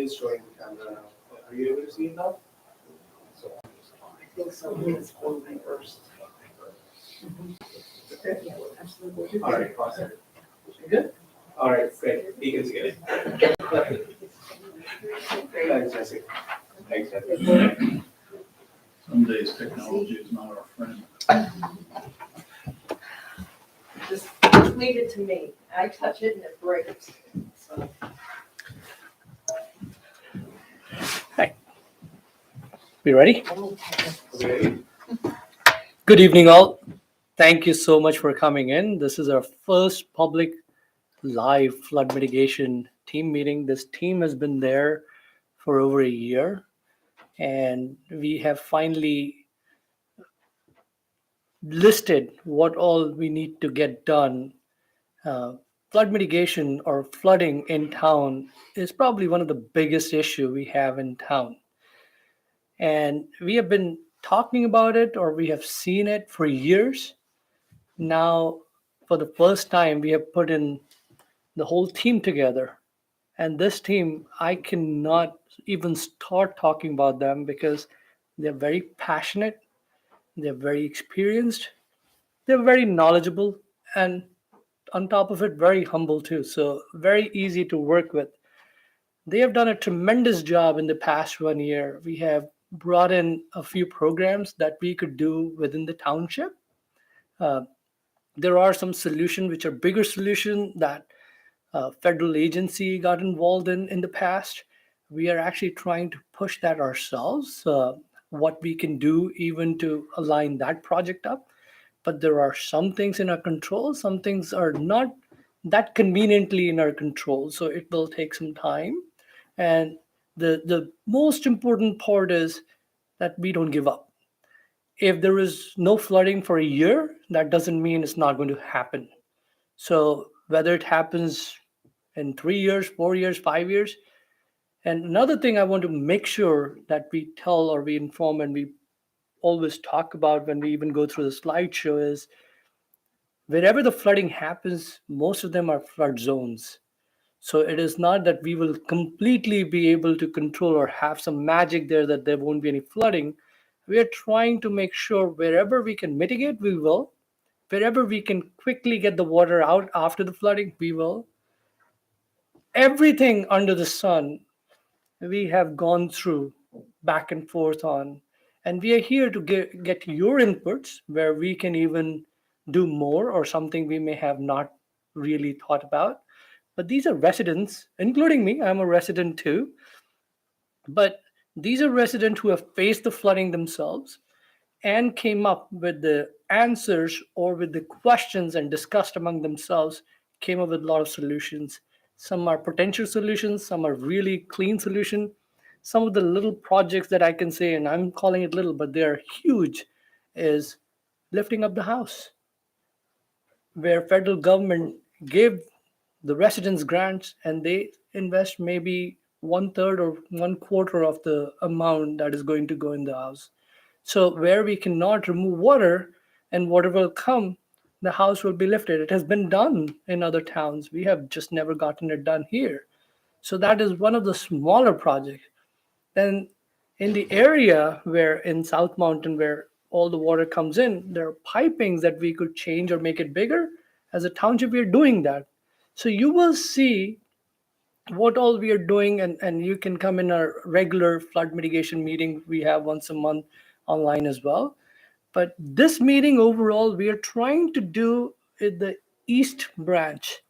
is showing the camera now. Are you able to see it now? I think so. It's on my first. Yeah, absolutely. All right, awesome. Good? All right, great. You can see it. Thanks, Jesse. Thanks, Jesse. Some days technology is not our friend. Just leave it to me. I touch it and it breaks. So. Hi. We ready? Okay. Good evening, all. Thank you so much for coming in. This is our first public live flood mitigation team meeting. This team has been there for over a year, and we have finally listed what all we need to get done. Flood mitigation or flooding in town is probably one of the biggest issue we have in town. And we have been talking about it, or we have seen it for years. Now, for the first time, we have put in the whole team together. And this team, I cannot even start talking about them because they're very passionate, they're very experienced, they're very knowledgeable, and on top of it, very humble too. So, very easy to work with. They have done a tremendous job in the past 1 year. We have brought in a few programs that we could do within the township. Uh, there are some solutions which are bigger solutions that federal agency got involved in the past. We are actually trying to push that ourselves, what we can do even to align that project up. But there are some things in our control, some things are not that conveniently in our control. So it will take some time. And the most important part is that we don't give up. If there is no flooding for a year, that doesn't mean it's not going to happen. So whether it happens in 3 years, 4 years, 5 years. And another thing I want to make sure that we tell or we inform and we always talk about when we even go through the slideshow is wherever the flooding happens, most of them are flood zones. So it is not that we will completely be able to control or have some magic there that there won't be any flooding. We are trying to make sure wherever we can mitigate, we will. Wherever we can quickly get the water out after the flooding, we will. Everything under the sun we have gone through back and forth on. And we are here to get your inputs where we can even do more or something we may have not really thought about. But these are residents, including me, I'm a resident too. But these are residents who have faced the flooding themselves and came up with the answers or with the questions and discussed among themselves, came up with a lot of solutions. Some are potential solutions, some are really clean solution. Some of the little projects that I can say, and I'm calling it little, but they are huge, is lifting up the house, where federal government gave the residents grants and they invest maybe 1/3 or 1/4 of the amount that is going to go in the house. So where we cannot remove water and water will come, the house will be lifted. It has been done in other towns. We have just never gotten it done here. So that is one of the smaller projects. Then in the area where in South Mountain where all the water comes in, there are pipings that we could change or make it bigger. As a township, we are doing that. So you will see what all we are doing, and you can come in our regular flood mitigation meeting we have once a month online as well. But this meeting overall, we are trying to do in the East Branch.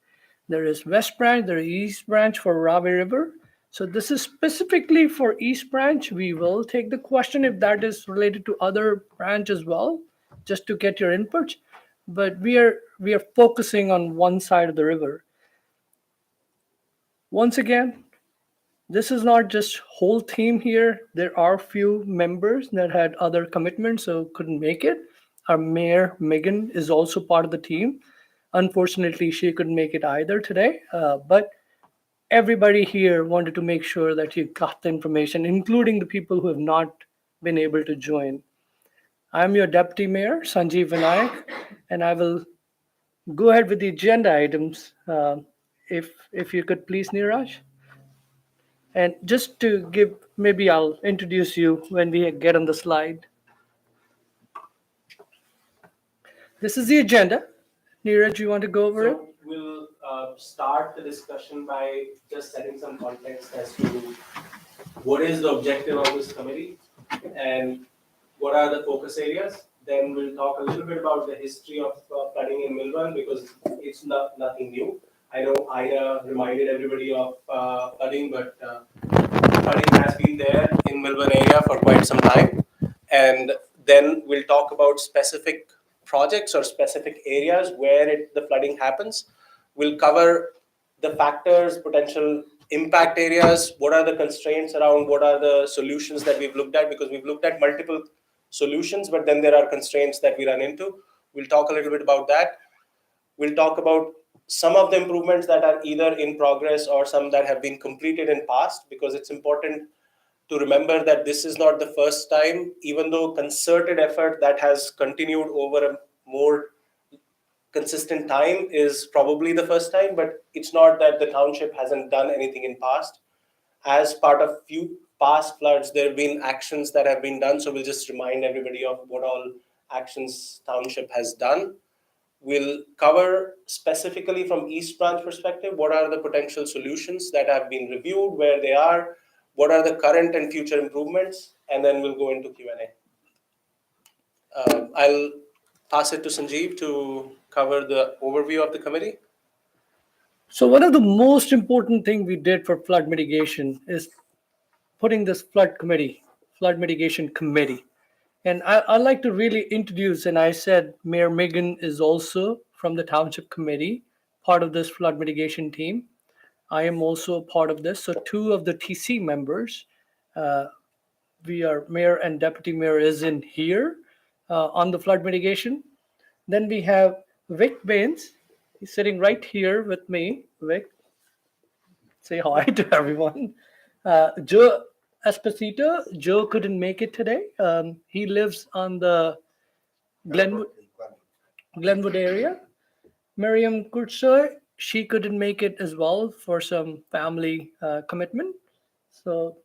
There is West Branch, there is East Branch for Ravi River. So this is specifically for East Branch. We will take the question if that is related to other branch as well, just to get your input. But we are focusing on one side of the river. Once again, this is not just whole team here. There are few members that had other commitments, so couldn't make it. Our mayor, Megan, is also part of the team. Unfortunately, she couldn't make it either today, but everybody here wanted to make sure that you got the information, including the people who have not been able to join. I'm your deputy mayor, Sanjeev Vinayak, and I will go ahead with the agenda items. If you could please, Neeraj. And just to give, maybe I'll introduce you when we get on the slide. This is the agenda. Neeraj, you want to go over it? So we'll start the discussion by just setting some context as to what is the objective of this committee and what are the focus areas. Then we'll talk a little bit about the history of flooding in Milburn because it's nothing new. I know Ida reminded everybody of flooding, but flooding has been there in Milburn area for quite some time. And then we'll talk about specific projects or specific areas where the flooding happens. We'll cover the factors, potential impact areas, what are the constraints around, what are the solutions that we've looked at, because we've looked at multiple solutions, but then there are constraints that we run into. We'll talk a little bit about that. We'll talk about some of the improvements that are either in progress or some that have been completed in past, because it's important to remember that this is not the first time, even though concerted effort that has continued over a more consistent time is probably the first time, but it's not that the township hasn't done anything in past. As part of few past floods, there have been actions that have been done. So we'll just remind everybody of what all actions township has done. We'll cover specifically from East Branch perspective, what are the potential solutions that have been reviewed, where they are, what are the current and future improvements, and then we'll go into Q&A. I'll pass it to Sanjeev to cover the overview of the committee. So one of the most important thing we did for flood mitigation is putting this flood mitigation committee. And I'd like to really introduce, and I said Mayor Megan is also from the Township Committee, part of this flood mitigation team. I am also a part of this. So two of the TC members, we are Mayor and Deputy Mayor is in here on the flood mitigation. Then we have Vic Baines. He's sitting right here with me. Vic, say hi to everyone. Joe Esposito. Joe couldn't make it today. He lives on the Glenwood area. Miriam Kurtsoy, she couldn't make it as well for some family commitment. So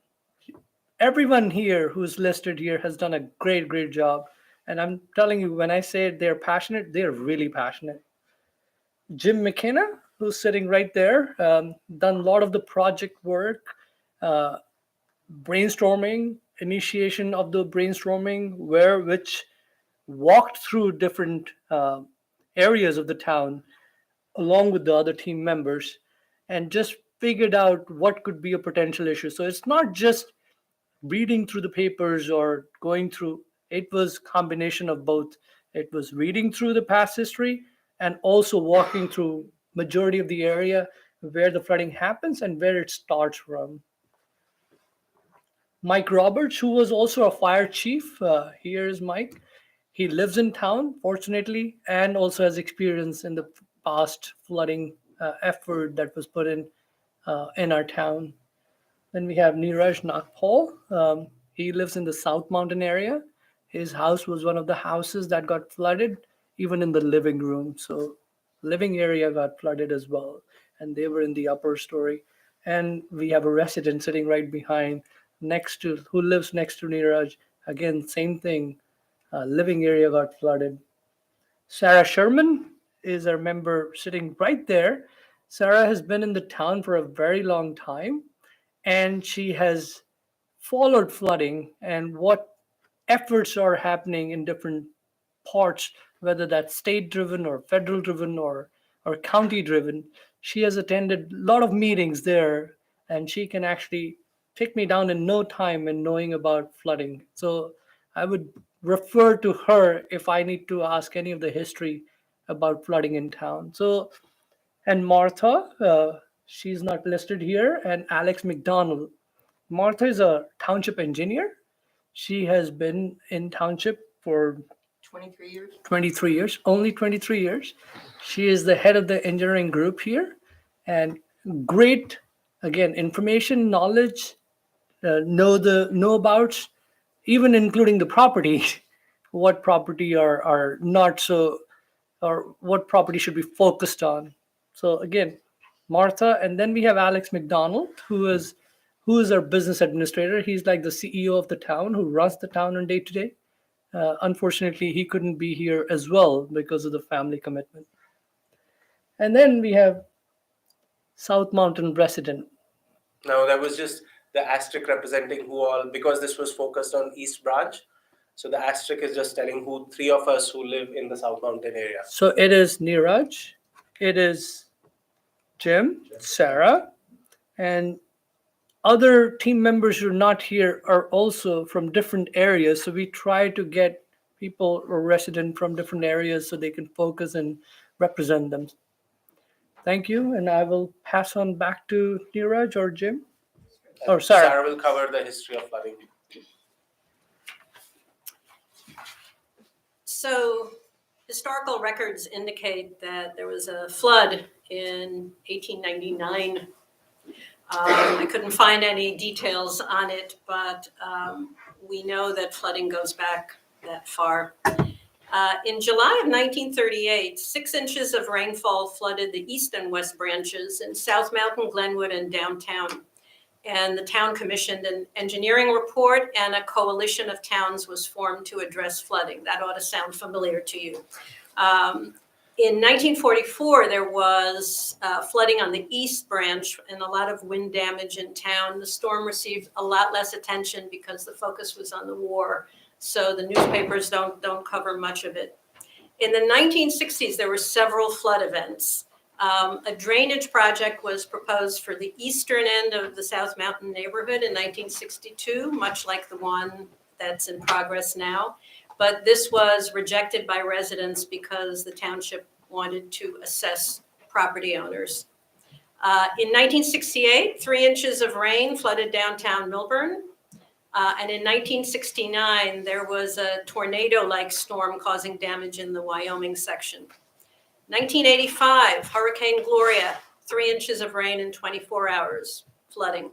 everyone here who's listed here has done a great job. And I'm telling you, when I say they're passionate, they're really passionate. Jim McKenna, who's sitting right there, done a lot of the project work, uh, brainstorming, initiation of the brainstorming, which walked through different areas of the town along with the other team members and just figured out what could be a potential issue. So it's not just reading through the papers or going through, it was combination of both. It was reading through the past history and also walking through majority of the area where the flooding happens and where it starts from. Mike Roberts, who was also a fire chief, here is Mike. He lives in town, fortunately, and also has experience in the past flooding effort that was put in our town. Then we have Neeraj Nagpal. He lives in the South Mountain area. His house was one of the houses that got flooded, even in the living room. So living area got flooded as well, and they were in the upper story. And we have a resident sitting right behind, next to who lives next to Neeraj. Again, same thing. Living area got flooded. Sarah Sherman is our member sitting right there. Sarah has been in the town for a very long time, and she has followed flooding and what efforts are happening in different parts, whether that's state driven or federal driven or county driven. She has attended a lot of meetings there, and she can actually take me down in no time in knowing about flooding. So I would refer to her if I need to ask any of the history about flooding in town. So, and Martha, she's not listed here, and Alex McDonald. Martha is a township engineer. She has been in township for 23 years. 23 years, only 23 years. She is the head of the engineering group here, and great, again, information, knowledge, know about, even including the property, what property are not so, or what property should be focused on. So again, Martha, and then we have Alex McDonald, who is who is our business administrator. He's like the CEO of the town who runs the town on day to day. Unfortunately, he couldn't be here as well because of the family commitment. And then we have South Mountain resident. Now, that was just the asterisk representing who all, because this was focused on East Branch. So the asterisk is just telling who three of us who live in the South Mountain area. So it is Neeraj, it is Jim, Sarah, and other team members who are not here are also from different areas. So we try to get people or resident from different areas so they can focus and represent them. Thank you, and I will pass on back to Neeraj or Jim. Or Sarah. Sarah will cover the history of flooding. So historical records indicate that there was a flood in 1899. I couldn't find any details on it, but we know that flooding goes back that far. In July of 1938, 6 inches of rainfall flooded the east and west branches in South Mountain, Glenwood, and downtown. And the town commissioned an engineering report, and a coalition of towns was formed to address flooding. That ought to sound familiar to you. In 1944, there was flooding on the East Branch and a lot of wind damage in town. The storm received a lot less attention because the focus was on the war, so the newspapers don't cover much of it. In the 1960s, there were several flood events. A drainage project was proposed for the eastern end of the South Mountain neighborhood in 1962, much like the one that's in progress now. But this was rejected by residents because the township wanted to assess property owners. In 1968, 3 inches of rain flooded downtown Milburn. And in 1969, there was a tornado-like storm causing damage in the Wyoming section. 1985, Hurricane Gloria, 3 inches of rain in 24 hours, flooding.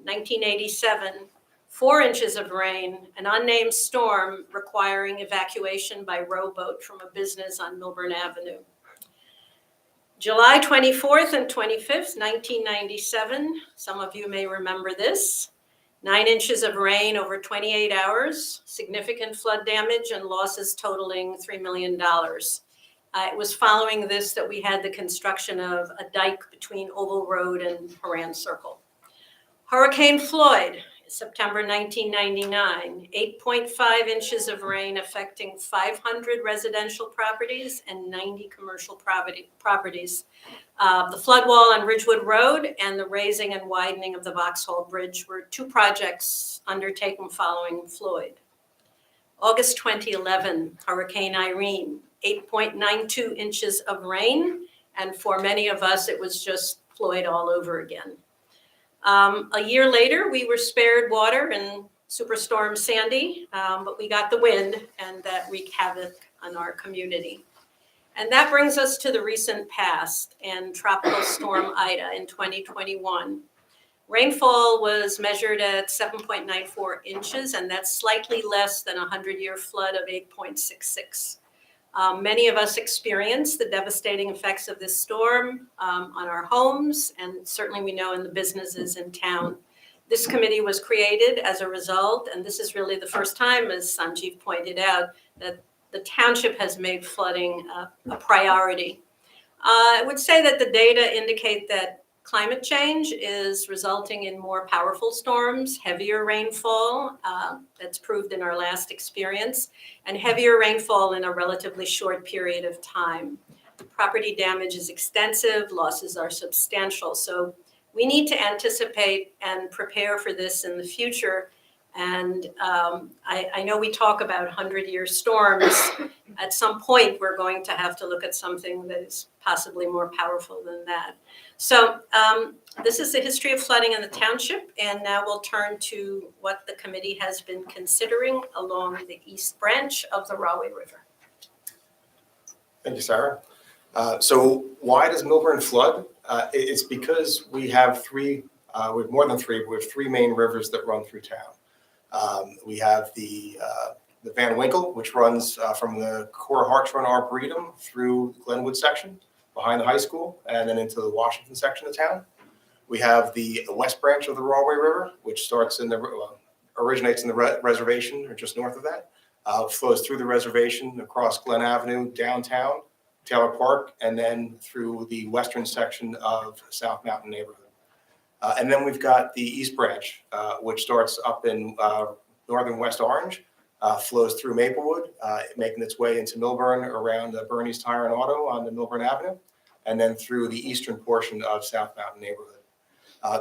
1987, 4 inches of rain, an unnamed storm requiring evacuation by rowboat from a business on Milburn Avenue. July 24th and 25th, 1997, some of you may remember this. 9 inches of rain over 28 hours, significant flood damage and losses totaling $3 million. It was following this that we had the construction of a dike between Oval Road and Horan Circle. Hurricane Floyd, September 1999, 8.5 inches of rain affecting 500 residential properties and 90 commercial properties. The flood wall on Ridgewood Road and the raising and widening of the Vauxhall Bridge were 2 projects undertaken following Floyd. August 2011, Hurricane Irene, 8.92 inches of rain, and for many of us, it was just Floyd all over again. A year later, we were spared water in Superstorm Sandy, but we got the wind, and that wreaked havoc on our community. And that brings us to the recent past and Tropical Storm Ida in 2021. Rainfall was measured at 7.94 inches, and that's slightly less than a 100-year flood of 8.66. Many of us experienced the devastating effects of this storm on our homes, and certainly we know in the businesses in town. This committee was created as a result, and this is really the first time, as Sanjeev pointed out, that the township has made flooding a priority. I would say that the data indicate that climate change is resulting in more powerful storms, heavier rainfall, that's proved in our last experience, and heavier rainfall in a relatively short period of time. Property damage is extensive, losses are substantial, so we need to anticipate and prepare for this in the future. And I know we talk about 100-year storms. At some point, we're going to have to look at something that is possibly more powerful than that. So this is the history of flooding in the township, and now we'll turn to what the committee has been considering along the East Branch of the Rahway River. Thank you, Sarah. So why does Milburn flood? It's because we have we have more than 3, but we have 3 main rivers that run through town. We have the Van Winkle, which runs from the Cora Hartshorn Arboretum through Glenwood section behind the high school and then into the Washington section of town. We have the west branch of the Rawway River, which starts in originates in the reservation, or just north of that, flows through the reservation, across Glen Avenue, downtown, Taylor Park, and then through the western section of South Mountain neighborhood. And then we've got the East Branch, which starts up in northern West Orange, flows through Maplewood, making its way into Milburn around Bernie's Tire and Auto on the Milburn Avenue, and then through the eastern portion of South Mountain neighborhood.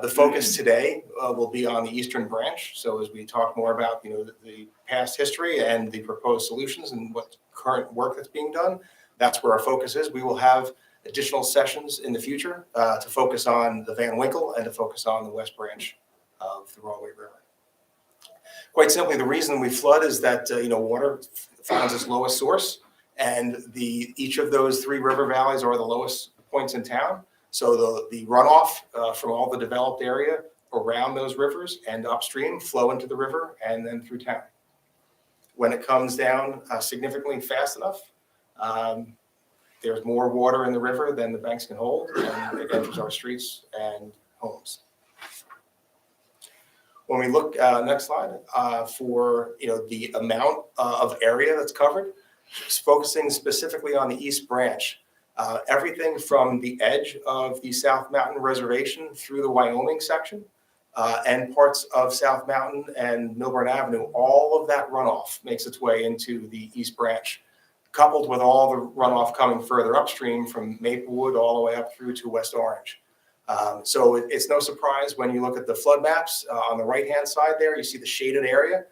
The focus today will be on the Eastern Branch. So as we talk more about the past history and the proposed solutions and what current work that's being done, that's where our focus is. We will have additional sessions in the future to focus on the Van Winkle and to focus on the West Branch of the Rawway River. Quite simply, the reason we flood is that water finds its lowest source, and each of those three river valleys are the lowest points in town. So the runoff from all the developed area around those rivers and upstream flow into the river and then through town. When it comes down significantly fast enough, there's more water in the river than the banks can hold, and it enters our streets and homes. When we look, next slide, for the amount of area that's covered, just focusing specifically on the East Branch, everything from the edge of the South Mountain Reservation through the Wyoming section and parts of South Mountain and Milburn Avenue, all of that runoff makes its way into the East Branch, coupled with all the runoff coming further upstream from Maplewood all the way up through to West Orange. So it's no surprise when you look at the flood maps on the right-hand side there, you see the shaded area,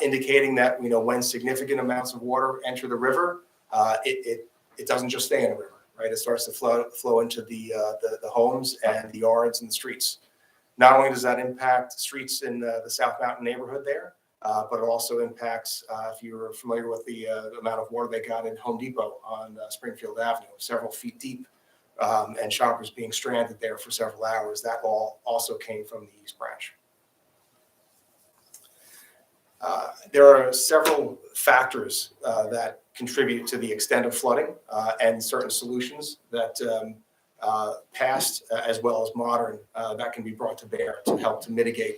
indicating that when significant amounts of water enter the river, it doesn't just stay in the river, right? It starts to flow into the homes and the yards and the streets. Not only does that impact streets in the South Mountain neighborhood there, but it also impacts, if you're familiar with the amount of water they got in Home Depot on Springfield Avenue, several feet deep, and shoppers being stranded there for several hours. That all also came from the East Branch. There are several factors that contribute to the extent of flooding and certain solutions that past as well as modern that can be brought to bear to help to mitigate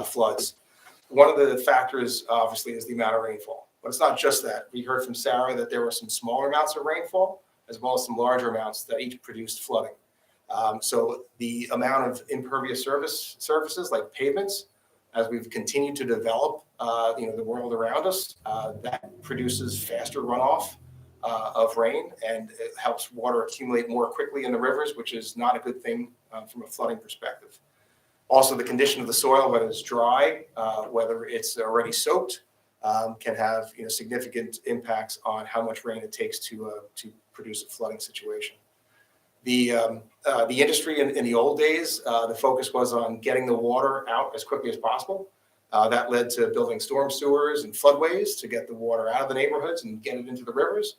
floods. One of the factors obviously is the amount of rainfall, but it's not just that. We heard from Sarah that there were some smaller amounts of rainfall as well as some larger amounts that each produced flooding. So the amount of impervious surfaces like pavements, as we've continued to develop the world around us, that produces faster runoff of rain, and it helps water accumulate more quickly in the rivers, which is not a good thing from a flooding perspective. Also, the condition of the soil, whether it's dry, whether it's already soaked, can have significant impacts on how much rain it takes to produce a flooding situation. The industry in the old days, the focus was on getting the water out as quickly as possible. That led to building storm sewers and floodways to get the water out of the neighborhoods and get it into the rivers.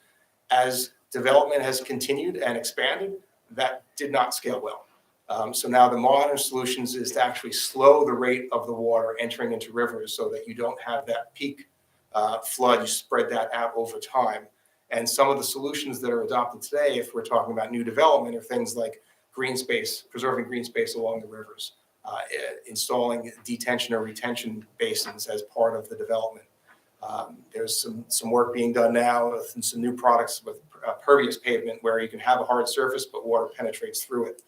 As development has continued and expanded, that did not scale well. So now the modern solutions is to actually slow the rate of the water entering into rivers so that you don't have that peak flood. You spread that out over time. And some of the solutions that are adopted today, if we're talking about new development, are things like green space, preserving green space along the rivers, installing detention or retention basins as part of the development. There's some work being done now and some new products with pervious pavement where you can have a hard surface, but water penetrates through it.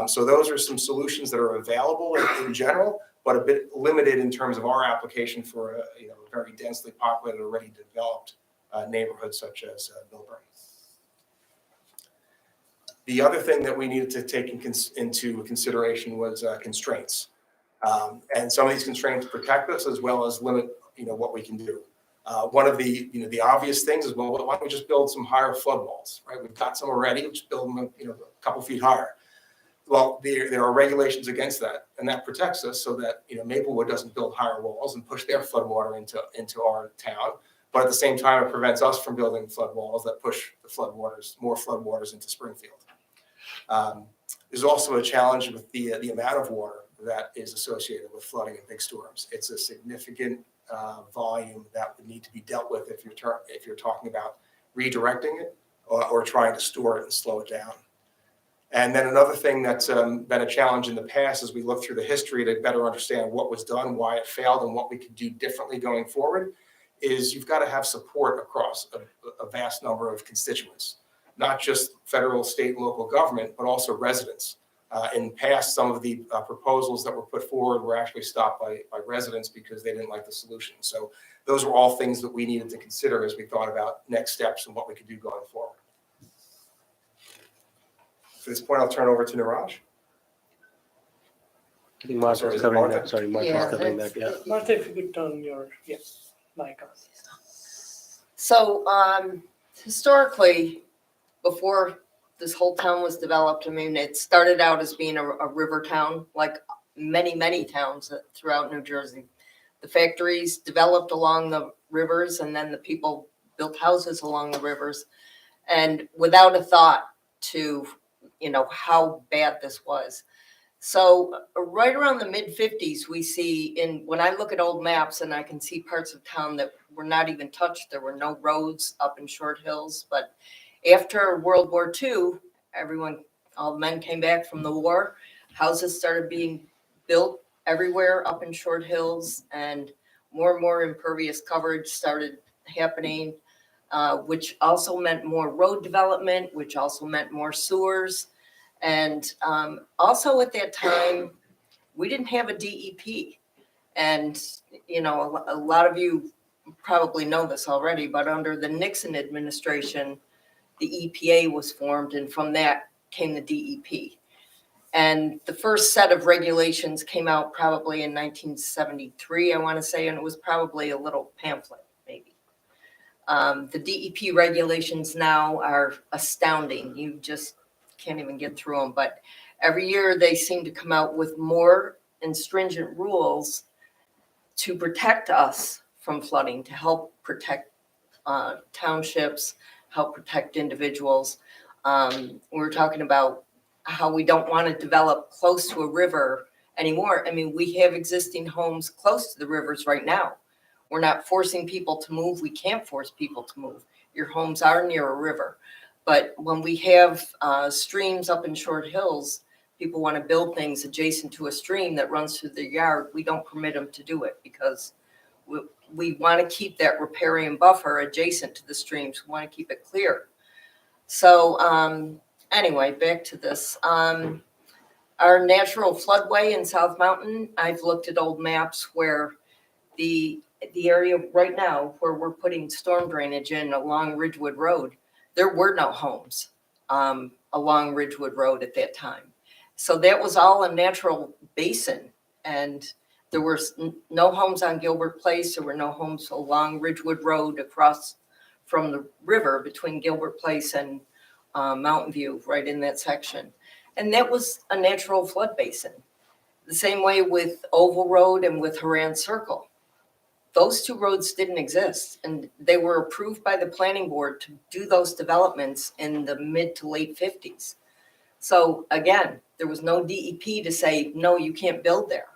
So those are some solutions that are available in general, but a bit limited in terms of our application for a very densely populated, already developed neighborhoods such as Milburn. The other thing that we needed to take into consideration was constraints. And some of these constraints protect us as well as limit what we can do. One of the obvious things is, well, why don't we just build some higher flood walls, right? We've got some already, just build them a couple feet higher. Well, there are regulations against that, and that protects us so that Maplewood doesn't build higher walls and push their floodwater into our town. But at the same time, it prevents us from building flood walls that push more floodwaters into Springfield. There's also a challenge with the amount of water that is associated with flooding and big storms. It's a significant volume that would need to be dealt with if you're talking about redirecting it or trying to store it and slow it down. And then another thing that's been a challenge in the past as we look through the history to better understand what was done, why it failed, and what we could do differently going forward is you've got to have support across a vast number of constituents, not just federal, state, local government, but also residents. In the past, some of the proposals that were put forward were actually stopped by residents because they didn't like the solution. So those were all things that we needed to consider as we thought about next steps and what we could do going forward. At this point, I'll turn over to Niraj. I think Martha's Sorry, is it covering Martha? that. Sorry, Martha's Yeah, covering that's- that. Yeah. Martha, if you could turn your mic on. So, historically, before this whole town was developed, I mean, it started out as being a river town, like many, many towns throughout New Jersey. The factories developed along the rivers, and then the people built houses along the rivers, and without a thought to, how bad this was. So right around the mid-50s, we see when I look at old maps and I can see parts of town that were not even touched. There were no roads up in Short Hills. But after World War II, all the men came back from the war. Houses started being built everywhere up in Short Hills, and more impervious coverage started happening, which also meant more road development, which also meant more sewers. And also at that time, we didn't have a DEP. And, a lot of you probably know this already, but under the Nixon administration, the EPA was formed, and from that came the DEP. And the first set of regulations came out probably in 1973, I want to say, and it was probably a little pamphlet, maybe. The DEP regulations now are astounding. You just can't even get through them. But every year they seem to come out with more and stringent rules to protect us from flooding, to help protect townships, help protect individuals. We're talking about how we don't want to develop close to a river anymore. I mean, we have existing homes close to the rivers right now. We're not forcing people to move. We can't force people to move. Your homes are near a river. But when we have streams up in Short Hills, people want to build things adjacent to a stream that runs through their yard. We don't permit them to do it because we want to keep that riparian buffer adjacent to the streams. We want to keep it clear. So anyway, back to this. Our natural floodway in South Mountain, I've looked at old maps where the area right now where we're putting storm drainage in along Ridgewood Road, there were no homes along Ridgewood Road at that time. So that was all a natural basin, and there were no homes on Gilbert Place. There were no homes along Ridgewood Road across from the river between Gilbert Place and Mountain View, right in that section. And that was a natural flood basin. The same way with Oval Road and with Haran Circle. Those two roads didn't exist, and they were approved by the planning board to do those developments in the mid to late 50s. So again, there was no DEP to say, no, you can't build there.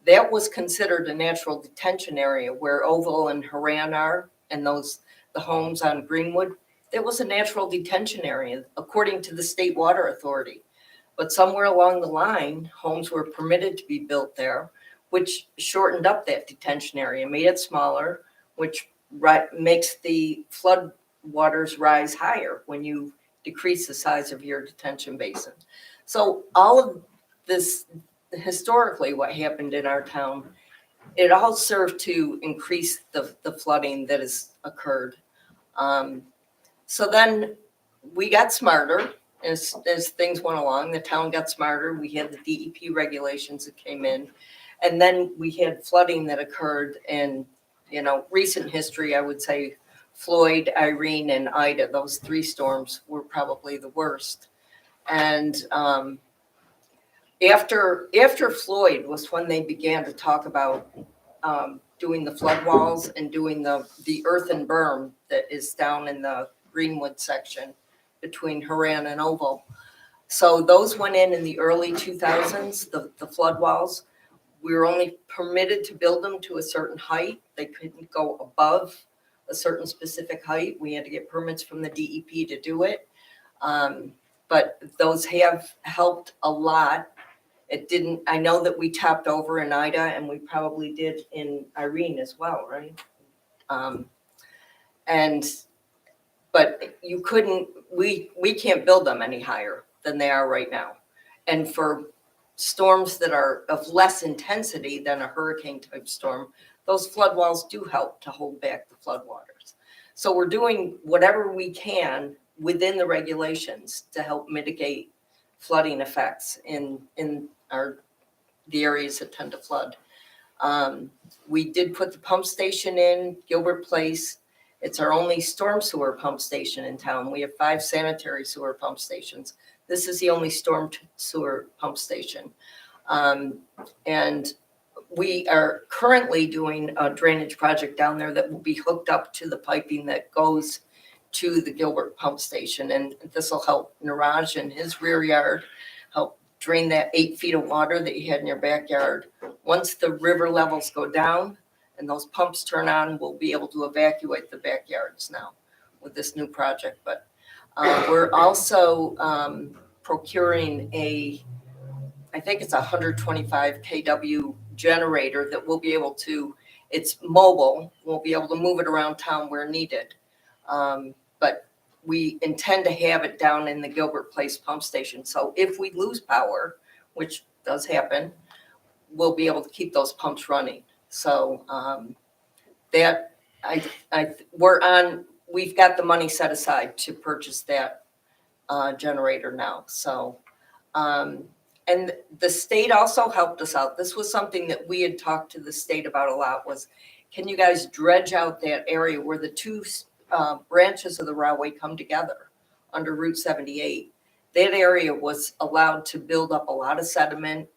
That was considered a natural detention area where Oval and Haran are, and the homes on Greenwood. That was a natural detention area, according to the State Water Authority. But somewhere along the line, homes were permitted to be built there, which shortened up that detention area, made it smaller, which makes the flood waters rise higher when you decrease the size of your detention basin. So all of this, historically, what happened in our town, it all served to increase the flooding that has occurred. So then we got smarter as things went along. The town got smarter. We had the DEP regulations that came in. And then we had flooding that occurred in, recent history. I would say Floyd, Irene, and Ida, those three storms were probably the worst. And after Floyd was when they began to talk about doing the flood walls and doing the earthen berm that is down in the Greenwood section between Haran and Oval. So those went in the early 2000s, the flood walls. We were only permitted to build them to a certain height. They couldn't go above a certain specific height. We had to get permits from the DEP to do it. but those have helped a lot. It didn't, I know that we topped over in Ida and we probably did in Irene as well, right? But you couldn't, we can't build them any higher than they are right now. And for storms that are of less intensity than a hurricane type storm, those flood walls do help to hold back the floodwaters. So we're doing whatever we can within the regulations to help mitigate flooding effects in the areas that tend to flood. We did put the pump station in Gilbert Place. It's our only storm sewer pump station in town. We have 5 sanitary sewer pump stations. This is the only storm sewer pump station. And we are currently doing a drainage project down there that will be hooked up to the piping that goes to the Gilbert pump station. And this will help Niraj in his rear yard, help drain that 8 feet of water that you had in your backyard. Once the river levels go down and those pumps turn on, we'll be able to evacuate the backyards now with this new project. But we're also procuring I think it's 125 kW generator that we'll be able to, it's mobile, we'll be able to move it around town where needed. But we intend to have it down in the Gilbert Place pump station. So if we lose power, which does happen, we'll be able to keep those pumps running. So we've got the money set aside to purchase that generator now. So, and the state also helped us out. This was something that we had talked to the state about a lot, was can you guys dredge out that area where the 2 branches of the railway come together under Route 78. That area was allowed to build up a lot of sediment.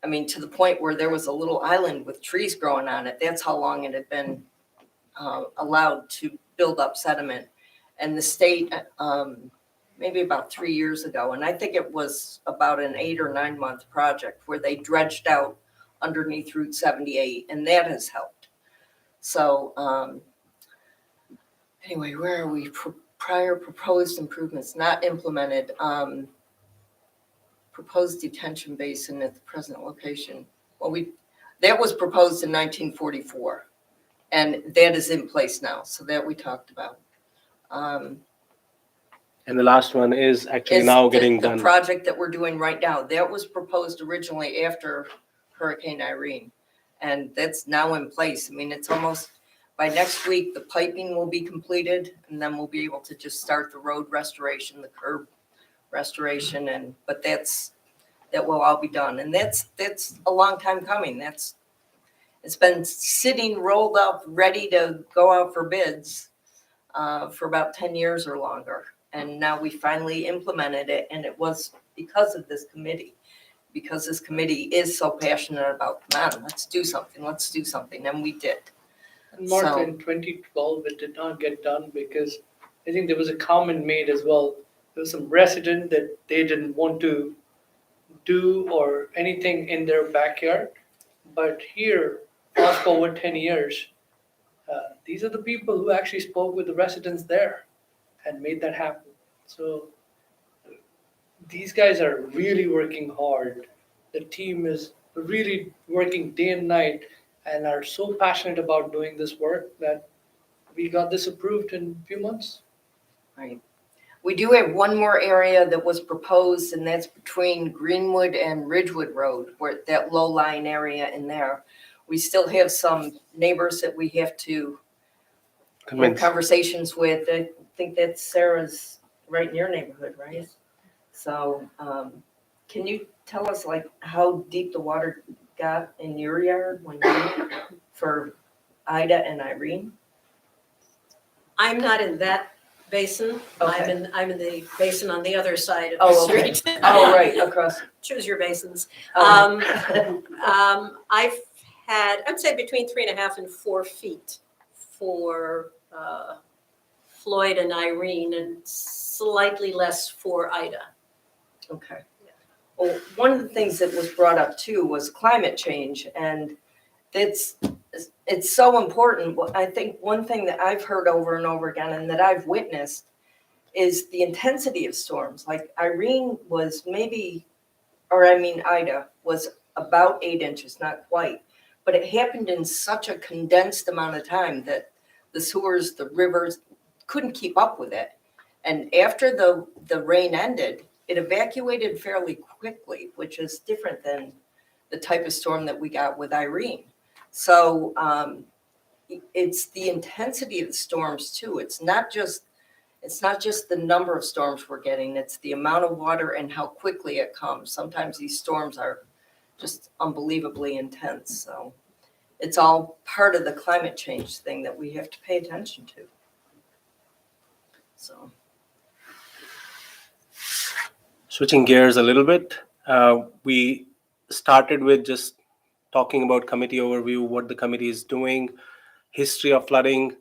I mean, to the point where there was a little island with trees growing on it. That's how long it had been allowed to build up sediment. And the state, maybe about 3 years ago, and I think it was about an 8 or 9 month project where they dredged out underneath Route 78, and that has helped. So anyway, where are we? Prior proposed improvements not implemented. Proposed detention basin at the present location. Well, that was proposed in 1944, and that is in place now. So that we talked about. And the last one is actually Is now getting the done. project that we're doing right now. That was proposed originally after Hurricane Irene, and that's now in place. I mean, it's almost, by next week, the piping will be completed, and then we'll be able to just start the road restoration, the curb restoration, but that will all be done. And that's a long time coming. It's been sitting rolled up, ready to go out for bids for about 10 years or longer. And now we finally implemented it, and it was because of this committee. Because this committee is so passionate about, man, let's do something, and we did. And Mark, So- in 2012, it did not get done because I think there was a comment made as well. There was some resident that they didn't want to do or anything in their backyard. But here, fast forward 10 years, these are the people who actually spoke with the residents there and made that happen. So these guys are really working hard. The team is really working day and night and are so passionate about doing this work that we got this approved in a few months. Right. We do have one more area that was proposed, and that's between Greenwood and Ridgewood Road, where that low-lying area in there. We still have some neighbors that we have to have Convince. conversations with. I think that's Sarah's right in your neighborhood, right? So can you tell us like how deep the water got in your yard when you, for Ida and Irene? I'm not in that basin. Okay. I'm in the basin on the other side of the Oh, okay. street. Oh, right, across. Choose your basins. Oh. I've had, I'd say between 3.5 and 4 feet for Floyd and Irene, and slightly less for Ida. Okay. Well, one of the things that was brought up too was climate change, and it's so important. I think one thing that I've heard over and over again and that I've witnessed is the intensity of storms. Like Irene was Ida was about 8 inches, not quite. But it happened in such a condensed amount of time that the sewers, the rivers couldn't keep up with it. And after the rain ended, it evacuated fairly quickly, which is different than the type of storm that we got with Irene. So it's the intensity of the storms too. It's not just the number of storms we're getting, it's the amount of water and how quickly it comes. Sometimes these storms are just unbelievably intense. So it's all part of the climate change thing that we have to pay attention to. So. Switching gears a little bit, we started with just talking about committee overview, what the committee is doing, history of flooding,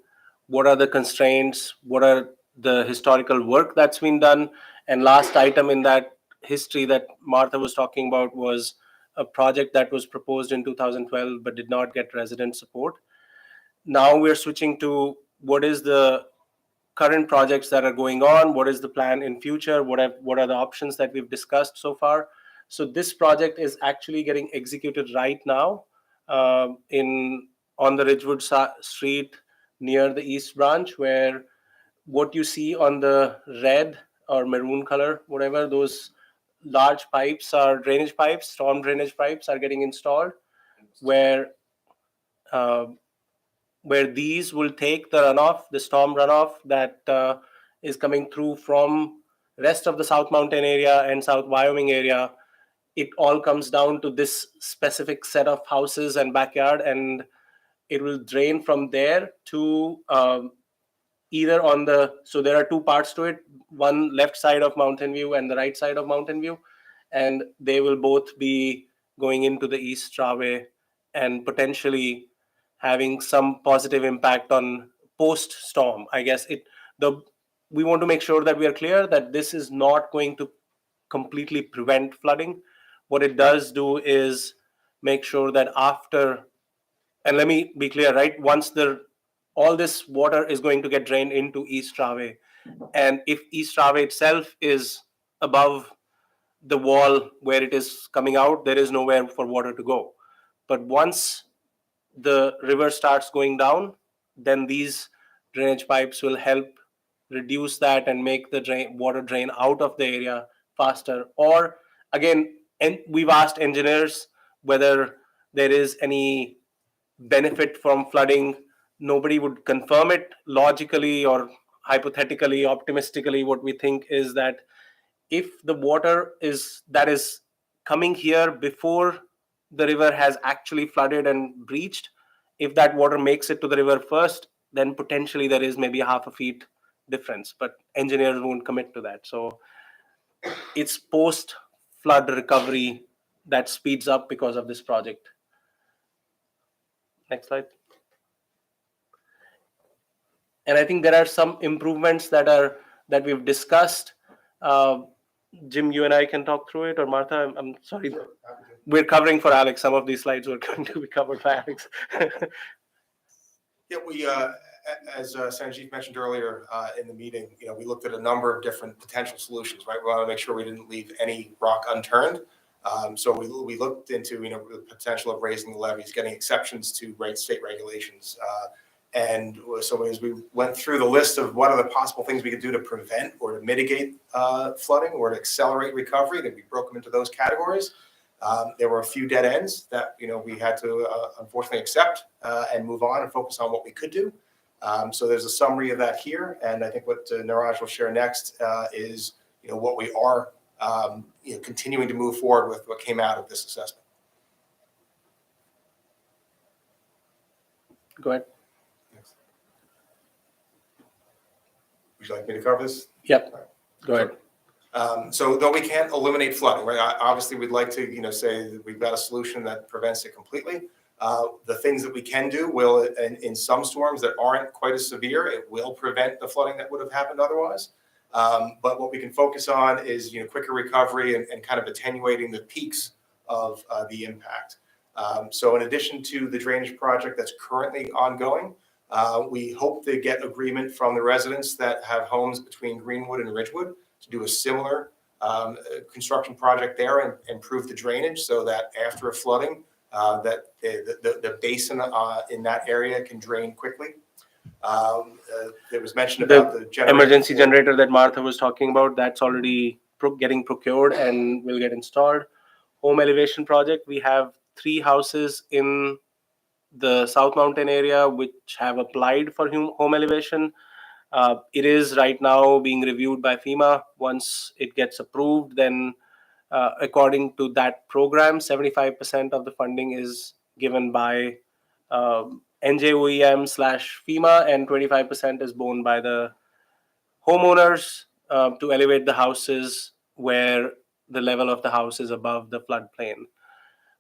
what are the constraints, what are the historical work that's been done, and last item in that history that Martha was talking about was a project that was proposed in 2012 but did not get resident support. Now we're switching to what is the current projects that are going on, what is the plan in future, what are the options that we've discussed so far. So this project is actually getting executed right now on the Ridgewood Street near the East Branch, where what you see on the red or maroon color, whatever, those large pipes are drainage pipes, storm drainage pipes are getting installed, where uh, these will take the runoff, the storm runoff that is coming through from rest of the South Mountain area and South Wyoming area. It all comes down to this specific set of houses and backyard, and it will drain from there to either on so there are two parts to it, one left side of Mountain View and the right side of Mountain View, and they will both be going into the East Traway and potentially having some positive impact on post-storm. I guess we want to make sure that we are clear that this is not going to completely prevent flooding. What it does do is make sure that after, and let me be clear, right? Once all this water is going to get drained into East Traway, and if East Traway itself is above the wall where it is coming out, there is nowhere for water to go. But once the river starts going down, then these drainage pipes will help reduce that and make the water drain out of the area faster. Or again, and we've asked engineers whether there is any benefit from flooding. Nobody would confirm it. Logically or hypothetically, optimistically, what we think is that if the water that is coming here before the river has actually flooded and breached, if that water makes it to the river first, then potentially there is maybe a half a feet difference, but engineers won't commit to that. So it's post flood recovery that speeds up because of this project. Next slide. And I think there are some improvements that we've discussed. Jim, you and I can talk through it, or Martha, I'm sorry. We're covering for Alex. Some of these slides were going to be covered by Alex. Yeah, we, as Sanjeev mentioned earlier in the meeting, we looked at a number of different potential solutions, right? We want to make sure we didn't leave any rock unturned. So we looked into, the potential of raising the levees, getting exceptions to state regulations. And so as we went through the list of what are the possible things we could do to prevent or to mitigate flooding or to accelerate recovery, that we broke them into those categories. There were a few dead ends that we had to unfortunately accept and move on and focus on what we could do. So there's a summary of that here, and I think what Niraj will share next is what we are continuing to move forward with what came out of this assessment. Go ahead. Would you like me to cover this? Yep. Go ahead. So though we can't eliminate flooding, right? Obviously, we'd like to, say that we've got a solution that prevents it completely. The things that we can do will, in some storms that aren't quite as severe, it will prevent the flooding that would have happened otherwise. But what we can focus on is, quicker recovery and kind of attenuating the peaks of the impact. So in addition to the drainage project that's currently ongoing, We hope to get agreement from the residents that have homes between Greenwood and Ridgewood to do a similar construction project there and improve the drainage so that after a flooding, that the basin in that area can drain quickly. There was mention about the generator. Emergency generator that Martha was talking about, that's already getting procured and will get installed. Home elevation project, we have 3 houses in the South Mountain area which have applied for home elevation. It is right now being reviewed by FEMA. Once it gets approved, then according to that program, 75% of the funding is given by NJOEM/FEMA, and 25% is borne by the homeowners to elevate the houses where the level of the house is above the floodplain.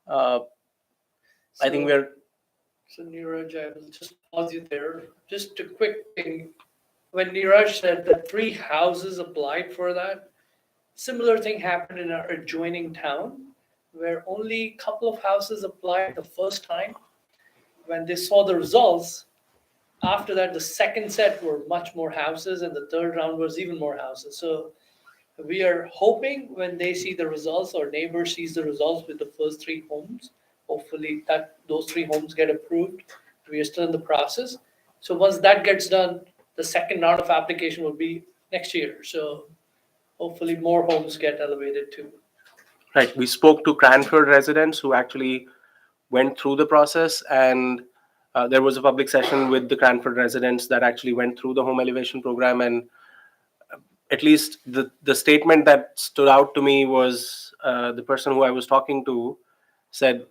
I think we're So Neeraj, I will just pause you there. Just a quick thing. When Neeraj said that 3 houses applied for that, similar thing happened in our adjoining town, where only a couple of houses applied the first time. When they saw the results, after that, the second set were much more houses, and the third round was even more houses. So we are hoping when they see the results, or neighbor sees the results with the first 3 homes, hopefully that those 3 homes get approved. We are still in the process. So once that gets done, the second round of application will be next year. So hopefully more homes get elevated too. right. We spoke to Cranford residents who actually went through the process, and there was a public session with the Cranford residents that actually went through the home elevation program. And at least the statement that stood out to me was the person who I was talking to said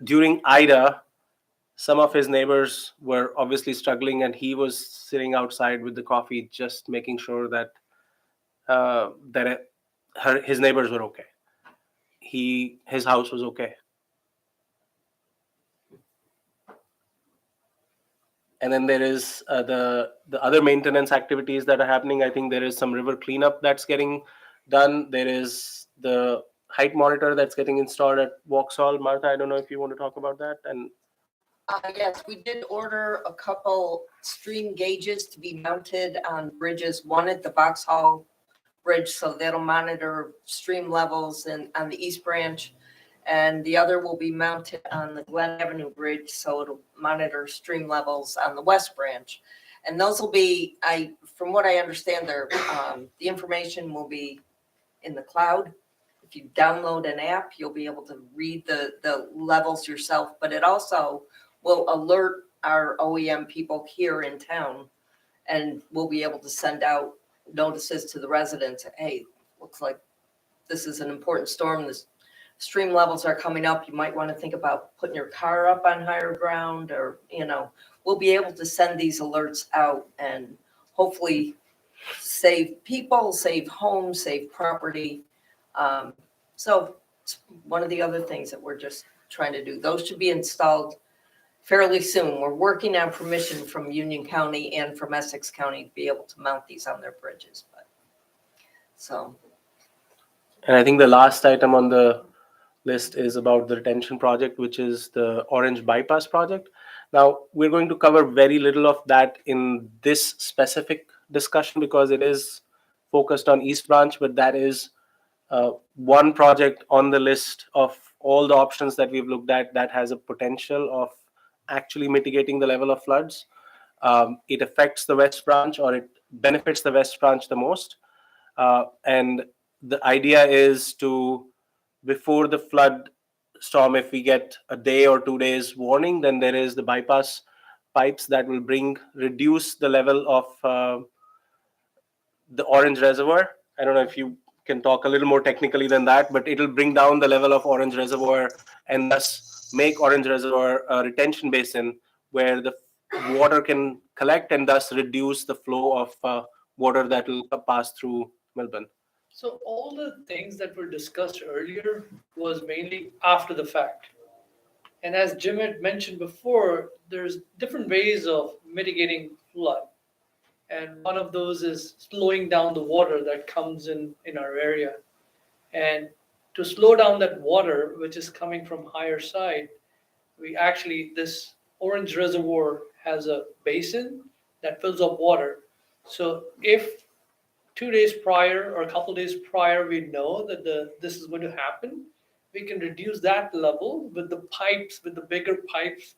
during Ida, some of his neighbors were obviously struggling, and he was sitting outside with the coffee, just making sure that his neighbors were okay. His house was okay. And then there is the other maintenance activities that are happening. I think there is some river cleanup that's getting done. There is the height monitor that's getting installed at Vauxhall. Martha, I don't know if you want to talk about that. And Yes, we did order a couple stream gauges to be mounted on bridges, one at the Vauxhall Bridge, so that'll monitor stream levels on the East Branch. And the other will be mounted on the Glen Avenue Bridge, so it'll monitor stream levels on the West Branch. And those will be, from what I understand, the information will be in the cloud. If you download an app, you'll be able to read the levels yourself, but it also will alert our OEM people here in town, and we'll be able to send out notices to the residents. Hey, looks like this is an important storm. The stream levels are coming up. You might want to think about putting your car up on higher ground, or, we'll be able to send these alerts out and hopefully save people, save homes, save property. So it's one of the other things that we're just trying to do. Those should be installed fairly soon. We're working on permission from Union County and from Essex County to be able to mount these on their bridges. And I think the last item on the list is about the retention project, which is the Orange Bypass project. Now, we're going to cover very little of that in this specific discussion because it is focused on East Branch, but that is one project on the list of all the options that we've looked at that has a potential of actually mitigating the level of floods. It affects the West Branch, or it benefits the West Branch the most. And the idea is to, before the flood storm, if we get a day or 2 days warning, then there is the bypass pipes that will reduce the level of the Orange Reservoir. I don't know if you can talk a little more technically than that, but it'll bring down the level of Orange Reservoir and thus make Orange Reservoir a retention basin where the water can collect and thus reduce the flow of water that will pass through Melbourne. So all the things that were discussed earlier was mainly after the fact. And as Jim had mentioned before, there's different ways of mitigating flood. And one of those is slowing down the water that comes in our area. And to slow down that water, which is coming from higher side, this Orange Reservoir has a basin that fills up water. So if 2 days prior or a couple days prior, we know that this is going to happen, we can reduce that level with the pipes, with the bigger pipes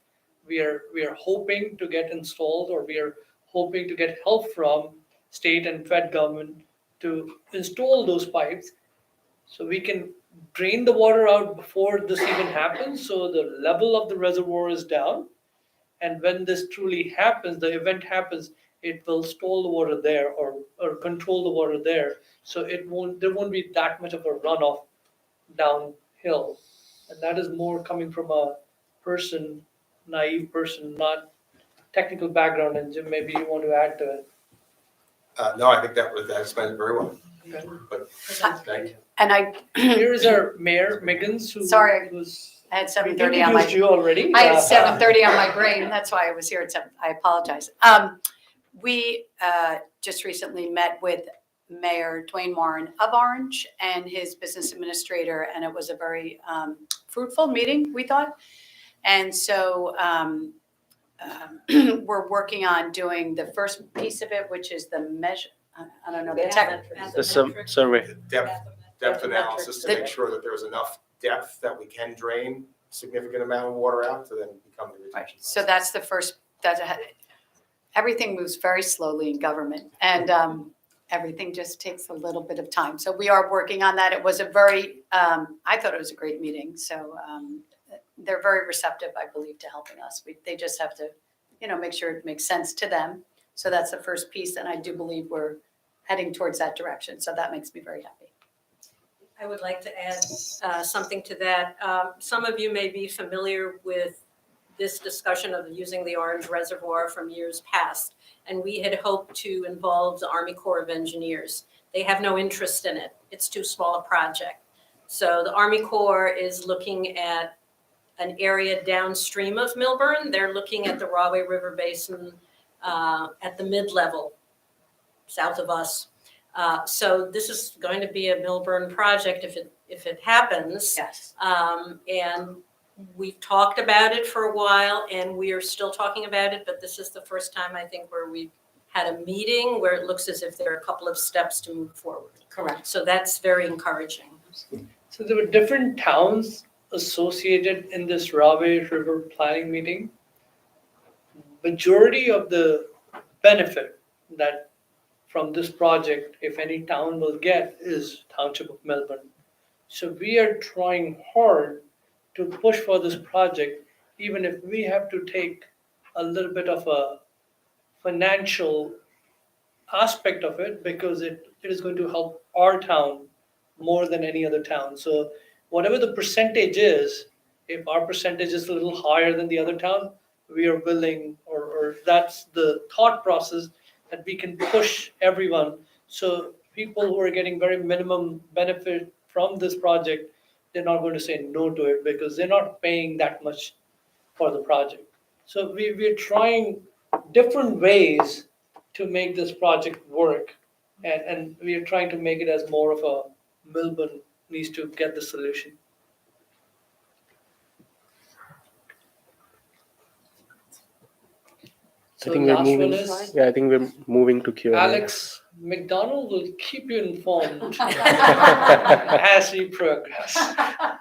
we are hoping to get installed, or we are hoping to get help from state and fed government to install those pipes. So we can drain the water out before this even happens, so the level of the reservoir is down. And when this truly happens, the event happens, it will store the water there, or control the water there. So there won't be that much of a runoff downhill. And that is more coming from a naive person, not technical background. And Jim, maybe you want to add to it. No, I think that explained it very well. But thank you. And Here is our mayor, Miggins, Sorry, who's I had we 7:30 on my, introduced you already. I had 7:30 on my brain. That's why I was here at 7. I apologize. We just recently met with Mayor Dwayne Warren of Orange and his business administrator, and it was a very fruitful meeting, we thought. And so we're working on doing the first piece of it, which is the measure, I don't know, the tech. The survey. Depth analysis to make sure that there's enough depth that we can drain significant amount of water out to then become the Right. retention. So that's the first, everything moves very slowly in government, and everything just takes a little bit of time. So we are working on that. It was a very, I thought it was a great meeting. So they're very receptive, I believe, to helping us. They just have to, make sure it makes sense to them. So that's the first piece, and I do believe we're heading towards that direction. So that makes me very happy. I would like to add something to that. Some of you may be familiar with this discussion of using the Orange Reservoir from years past, and we had hoped to involve the Army Corps of Engineers. They have no interest in it. It's too small a project. So the Army Corps is looking at an area downstream of Milburn. They're looking at the Rahway River Basin at the mid-level, south of us. So this is going to be a Milburn project if it happens. Yes. And we've talked about it for a while, and we are still talking about it, but this is the first time, I think, where we've had a meeting where it looks as if there are a couple of steps to move forward. Correct. So that's very encouraging. So there were different towns associated in this Rahway River planning meeting. Majority of the benefit that from this project, if any town will get, is Township of Melbourne. So we are trying hard to push for this project, even if we have to take a little bit of a financial aspect of it, because it is going to help our town more than any other town. So whatever the percentage is, if our percentage is a little higher than the other town, we are willing, or that's the thought process, that we can push everyone. So people who are getting very minimum benefit from this project, they're not going to say no to it because they're not paying that much for the project. So we're trying different ways to make this project work. And we are trying to make it as more of a Melbourne needs to get the solution. So I think we're last one moving. is Yeah, I think we're moving to Q&A. Alex McDonald will keep you informed as we progress. I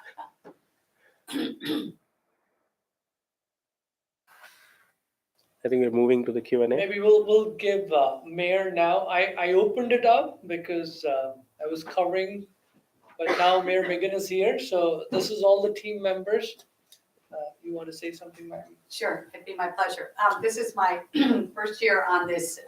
think we're moving to the Q&A. Maybe we'll give Mayor now. I opened it up because I was covering, but now Mayor Megan is here. So this is all the team members. You want to say something, Mary? Sure, it'd be my pleasure. This is my first year on this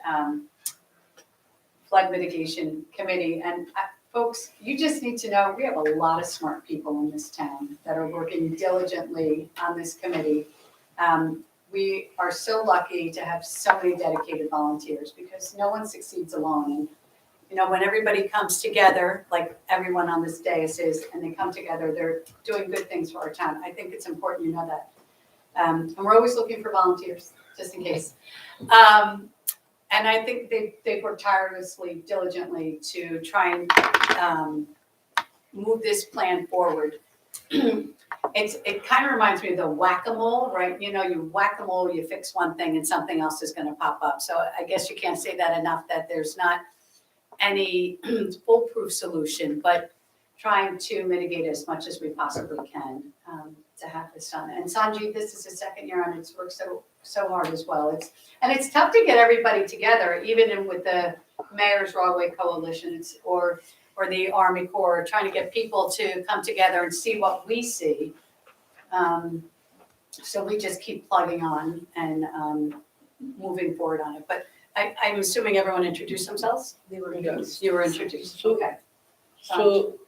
flood mitigation committee. And folks, you just need to know, we have a lot of smart people in this town that are working diligently on this committee. We are so lucky to have so many dedicated volunteers because no one succeeds alone. And when everybody comes together, like everyone on this dais is, and they come together, they're doing good things for our town. I think it's important you know that. And we're always looking for volunteers, just in case. And I think they've worked tirelessly, diligently to try and move this plan forward. it kind of reminds me of the whack-a-mole, right? You know, you whack-a-mole, you fix one thing and something else is gonna pop up. So I guess you can't say that enough, that there's not any foolproof solution, but trying to mitigate as much as we possibly can to have this done. And Sanjeev, this is his second year on it. It's worked so hard as well. It's tough to get everybody together, even with the Mayor's Roadway Coalition or the Army Corps, trying to get people to come together and see what we see. So we just keep plugging on and moving forward on it. But I'm assuming everyone introduced themselves? They were Yes. You were introduced, So- okay. So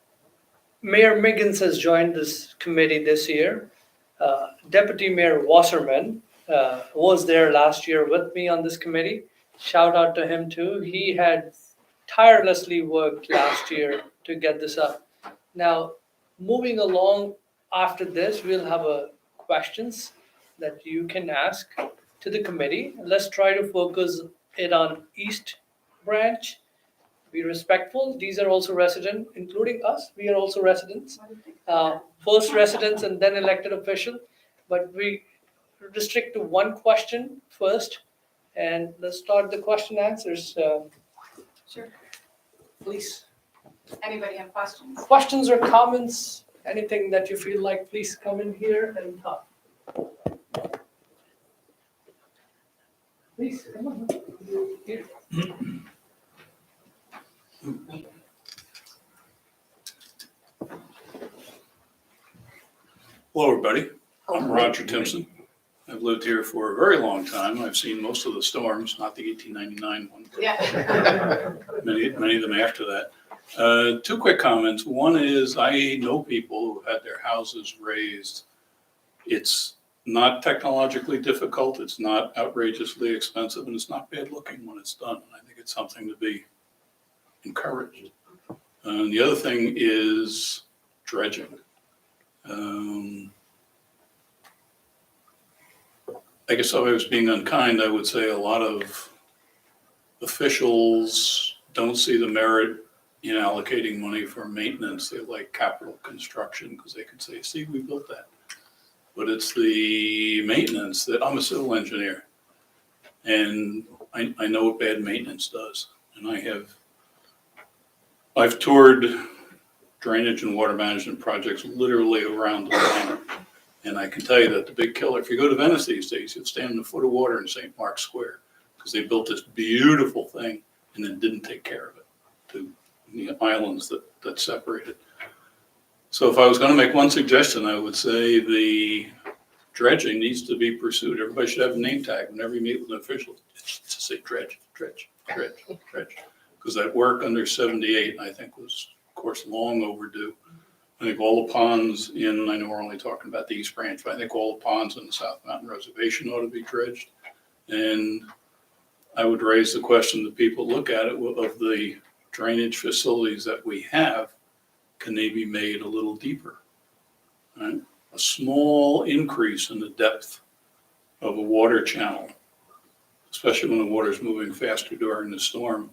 Mayor Miggins has joined this committee this year. Deputy Mayor Wasserman was there last year with me on this committee. Shout out to him too. He had tirelessly worked last year to get this up. Now, moving along after this, we'll have questions that you can ask to the committee. Let's try to focus it on East Branch. Be respectful. These are also resident, including us. We are also residents. What do you think about that? First residents and then elected official. But we restrict to one question first. And let's start the question answers. Sure. Please. Anybody have questions? Questions or comments? Anything that you feel like, please come in here and talk. Please, come on. Here. Hello, everybody. I'm Roger Timpson. I've lived here for a very long time. I've seen most of the storms, not the 1899 one, but Yeah. many of them after that. Two quick comments. One is I know people who had their houses raised. It's not technologically difficult, it's not outrageously expensive, and it's not bad looking when it's done. And I think it's something to be encouraged. And the other thing is dredging. I guess if I was being unkind, I would say a lot of officials don't see the merit in allocating money for maintenance. They like capital construction because they can say, see, we built that. But it's the maintenance that, I'm a civil engineer, and I know what bad maintenance does. And I've toured drainage and water management projects literally around the planet. And I can tell you that the big killer, if you go to Venice these days, you'll stand in a foot of water in St. Mark's Square because they built this beautiful thing and then didn't take care of it to the islands that separate it. So if I was going to make one suggestion, I would say the dredging needs to be pursued. Everybody should have a name tag whenever you meet with an official. It's to say dredge, dredge, dredge, dredge. Because that work under 78, I think, was, of course, long overdue. I think all the ponds I know we're only talking about the East Branch, but I think all the ponds in the South Mountain Reservation ought to be dredged. And I would raise the question that people look at it of the drainage facilities that we have, can they be made a little deeper? Right? A small increase in the depth of a water channel, especially when the water is moving faster during the storm,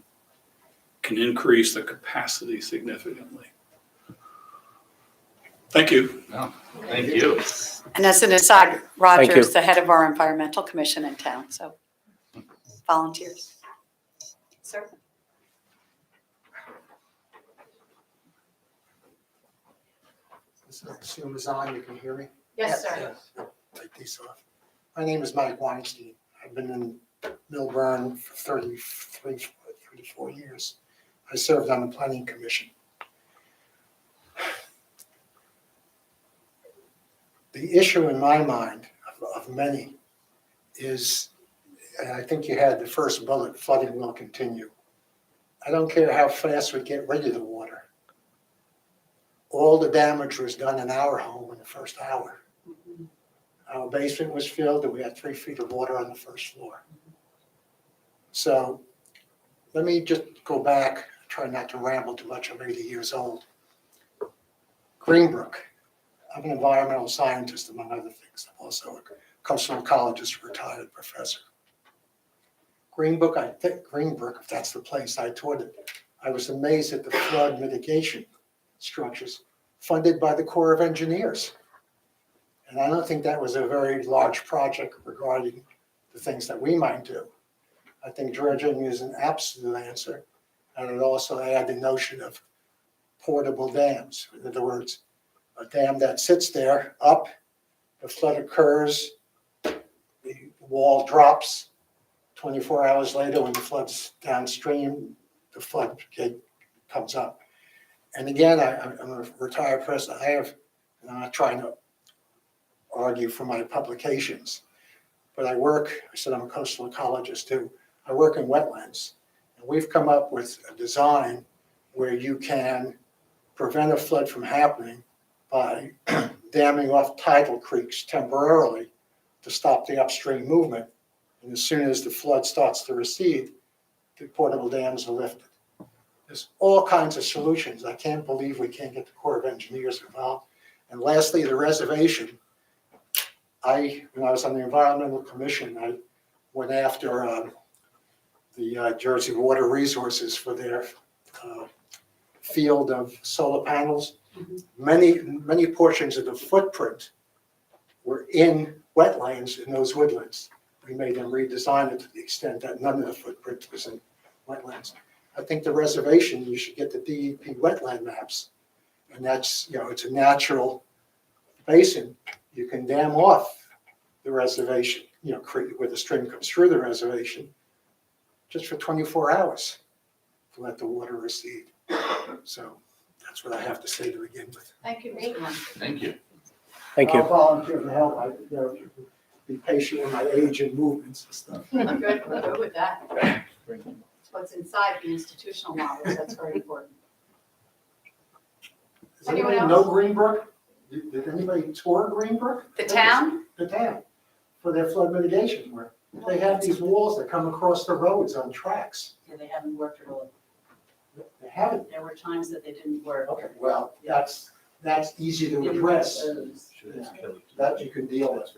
can increase the capacity significantly. Thank you. Thank you. And as an aside, Roger you. is the head of our environmental commission in town, so volunteers. Sir? Zoom is on, you can hear me? Yes, sir. Take these off. My name is Mike Weinstein. I've been in Millburn for 34 years. I served on the planning commission. The issue in my mind, of many, is, and I think you had the first bullet, flooding will continue. I don't care how fast we get rid of the water. All the damage was done in our home in the first hour. Our basement was filled and we had 3 feet of water on the first floor. So let me just go back, try not to ramble too much, I'm 80 years old. Greenbrook, I'm an environmental scientist among other things. I'm also a Coastal Ecologist, retired professor. Greenbrook, if that's the place, I toured it. I was amazed at the flood mitigation structures funded by the Corps of Engineers. And I don't think that was a very large project regarding the things that we might do. I think dredging is an absolute answer. And it also add the notion of portable dams. In other words, a dam that sits there up, the flood occurs, the wall drops. 24 hours later, when the flood's downstream, the floodgate comes up. And again, I'm a retired person. And I'm not trying to argue for my publications, but I said I'm a coastal ecologist too. I work in wetlands. And we've come up with a design where you can prevent a flood from happening by damming off tidal creeks temporarily to stop the upstream movement. And as soon as the flood starts to recede, the portable dams are lifted. There's all kinds of solutions. I can't believe we can't get the Corps of Engineers involved. And lastly, the reservation. When I was on the Environmental Commission, I went after the Jersey Water Resources for their field of solar panels. Many portions of the footprint were in wetlands in those woodlands. We made them redesign it to the extent that none of the footprint was in wetlands. I think the reservation, you should get the DEP wetland maps. And that's, it's a natural basin. You can dam off the reservation, where the stream comes through the reservation, just for 24 hours to let the water recede. So that's what I have to say to begin with. Thank you, Mr. Hunt. Thank you. Thank you. I'll volunteer to help. Be patient with my age and movements and stuff. I'm good with that. It's what's inside the institutional models, that's very important. Does anybody know Greenbrook? Did anybody tour Greenbrook? The town? The town, for their flood mitigation work. They have these walls that come across the roads on tracks. Yeah, they haven't worked at all. They haven't. There were times that they didn't work. Okay, well, that's easy to address. That you can deal with.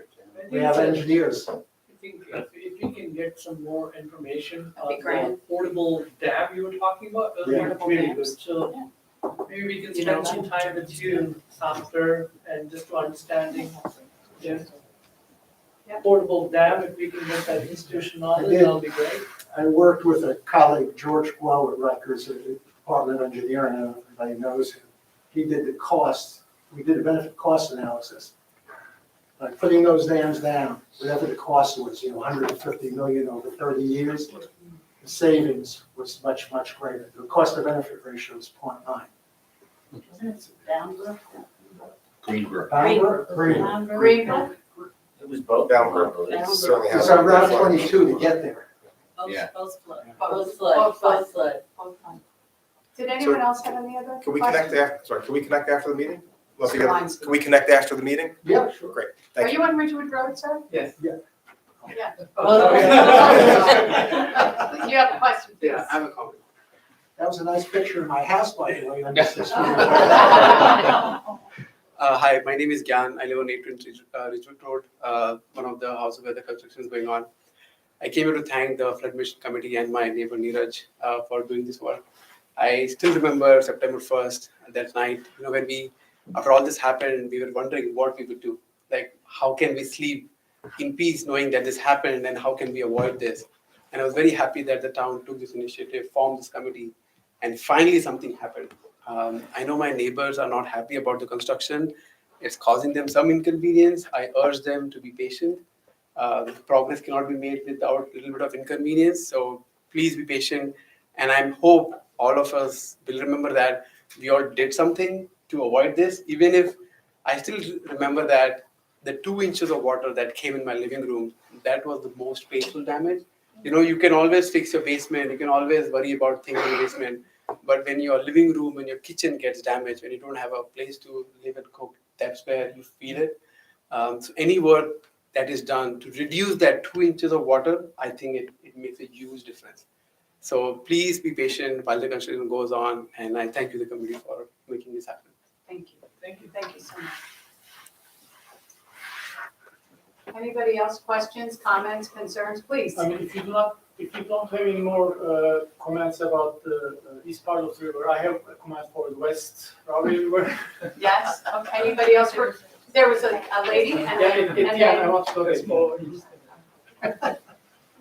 We have engineers. I think if you can get some more information That'd be on great. the portable dam you were talking about, that would Yeah. be really good. So maybe we can You know spend some time with you after and just to understanding. Yeah. Yeah. Portable dam, if we can get that institutional knowledge, did. that'll be great. I worked with a colleague, George Guo at Rutgers, at the Department of Engineering, I don't know if everybody knows him. He did the cost, we did a benefit cost analysis. Like putting those dams down, whatever the cost was, 150 million over 30 years, the savings was much, much greater. The cost to benefit ratio is 0.9. Downbrook? Greenbrook. Greenbrook? It was both. Downbrook. It certainly has. It's on Route 22 to get there. Yeah. Both flood. Both flood. flood. flood. Did anyone else have any other Can we questions? can we connect after the meeting? Love to Mr. get- Weinstein. Can we connect after the meeting? Yeah, sure. Great, Are thank you. you on Ridgewood Road, sir? Yes. Yeah. Oh, You have a question, please. Yeah, I have a comment. That was a nice picture of my house, by the way. on this street. Hi, my name is Gyan. I live on 820 Ridgewood Road, one of the houses where the construction is going on. I came here to thank the Flood Mission Committee and my neighbor Neeraj for doing this work. I still remember September 1st, that night, when after all this happened, we were wondering what we would do. Like, how can we sleep in peace knowing that this happened and how can we avoid this? And I was very happy that the town took this initiative, formed this committee, and finally something happened. I know my neighbors are not happy about the construction. It's causing them some inconvenience. I urge them to be patient. Progress cannot be made without a little bit of inconvenience. So please be patient. And I hope all of us will remember that we all did something to avoid this. Even if I still remember that the 2 inches of water that came in my living room, that was the most painful damage. You can always fix your basement. You can always worry about things in the basement. But when your living room and your kitchen gets damaged, when you don't have a place to live and cook, that's where you feel it. So any work that is done to reduce that 2 inches of water, I think it makes a huge difference. So please be patient while the construction goes on. And I thank you, the committee, for making this happen. Thank you. Thank you. Thank you so much. Anybody else, questions, comments, concerns, please? I mean, if you don't have any more comments about the east part of the river, I have a comment for the west Ravi River. Yes, okay, anybody else? There was a lady and Yeah, then, and yeah, I then, want to explore.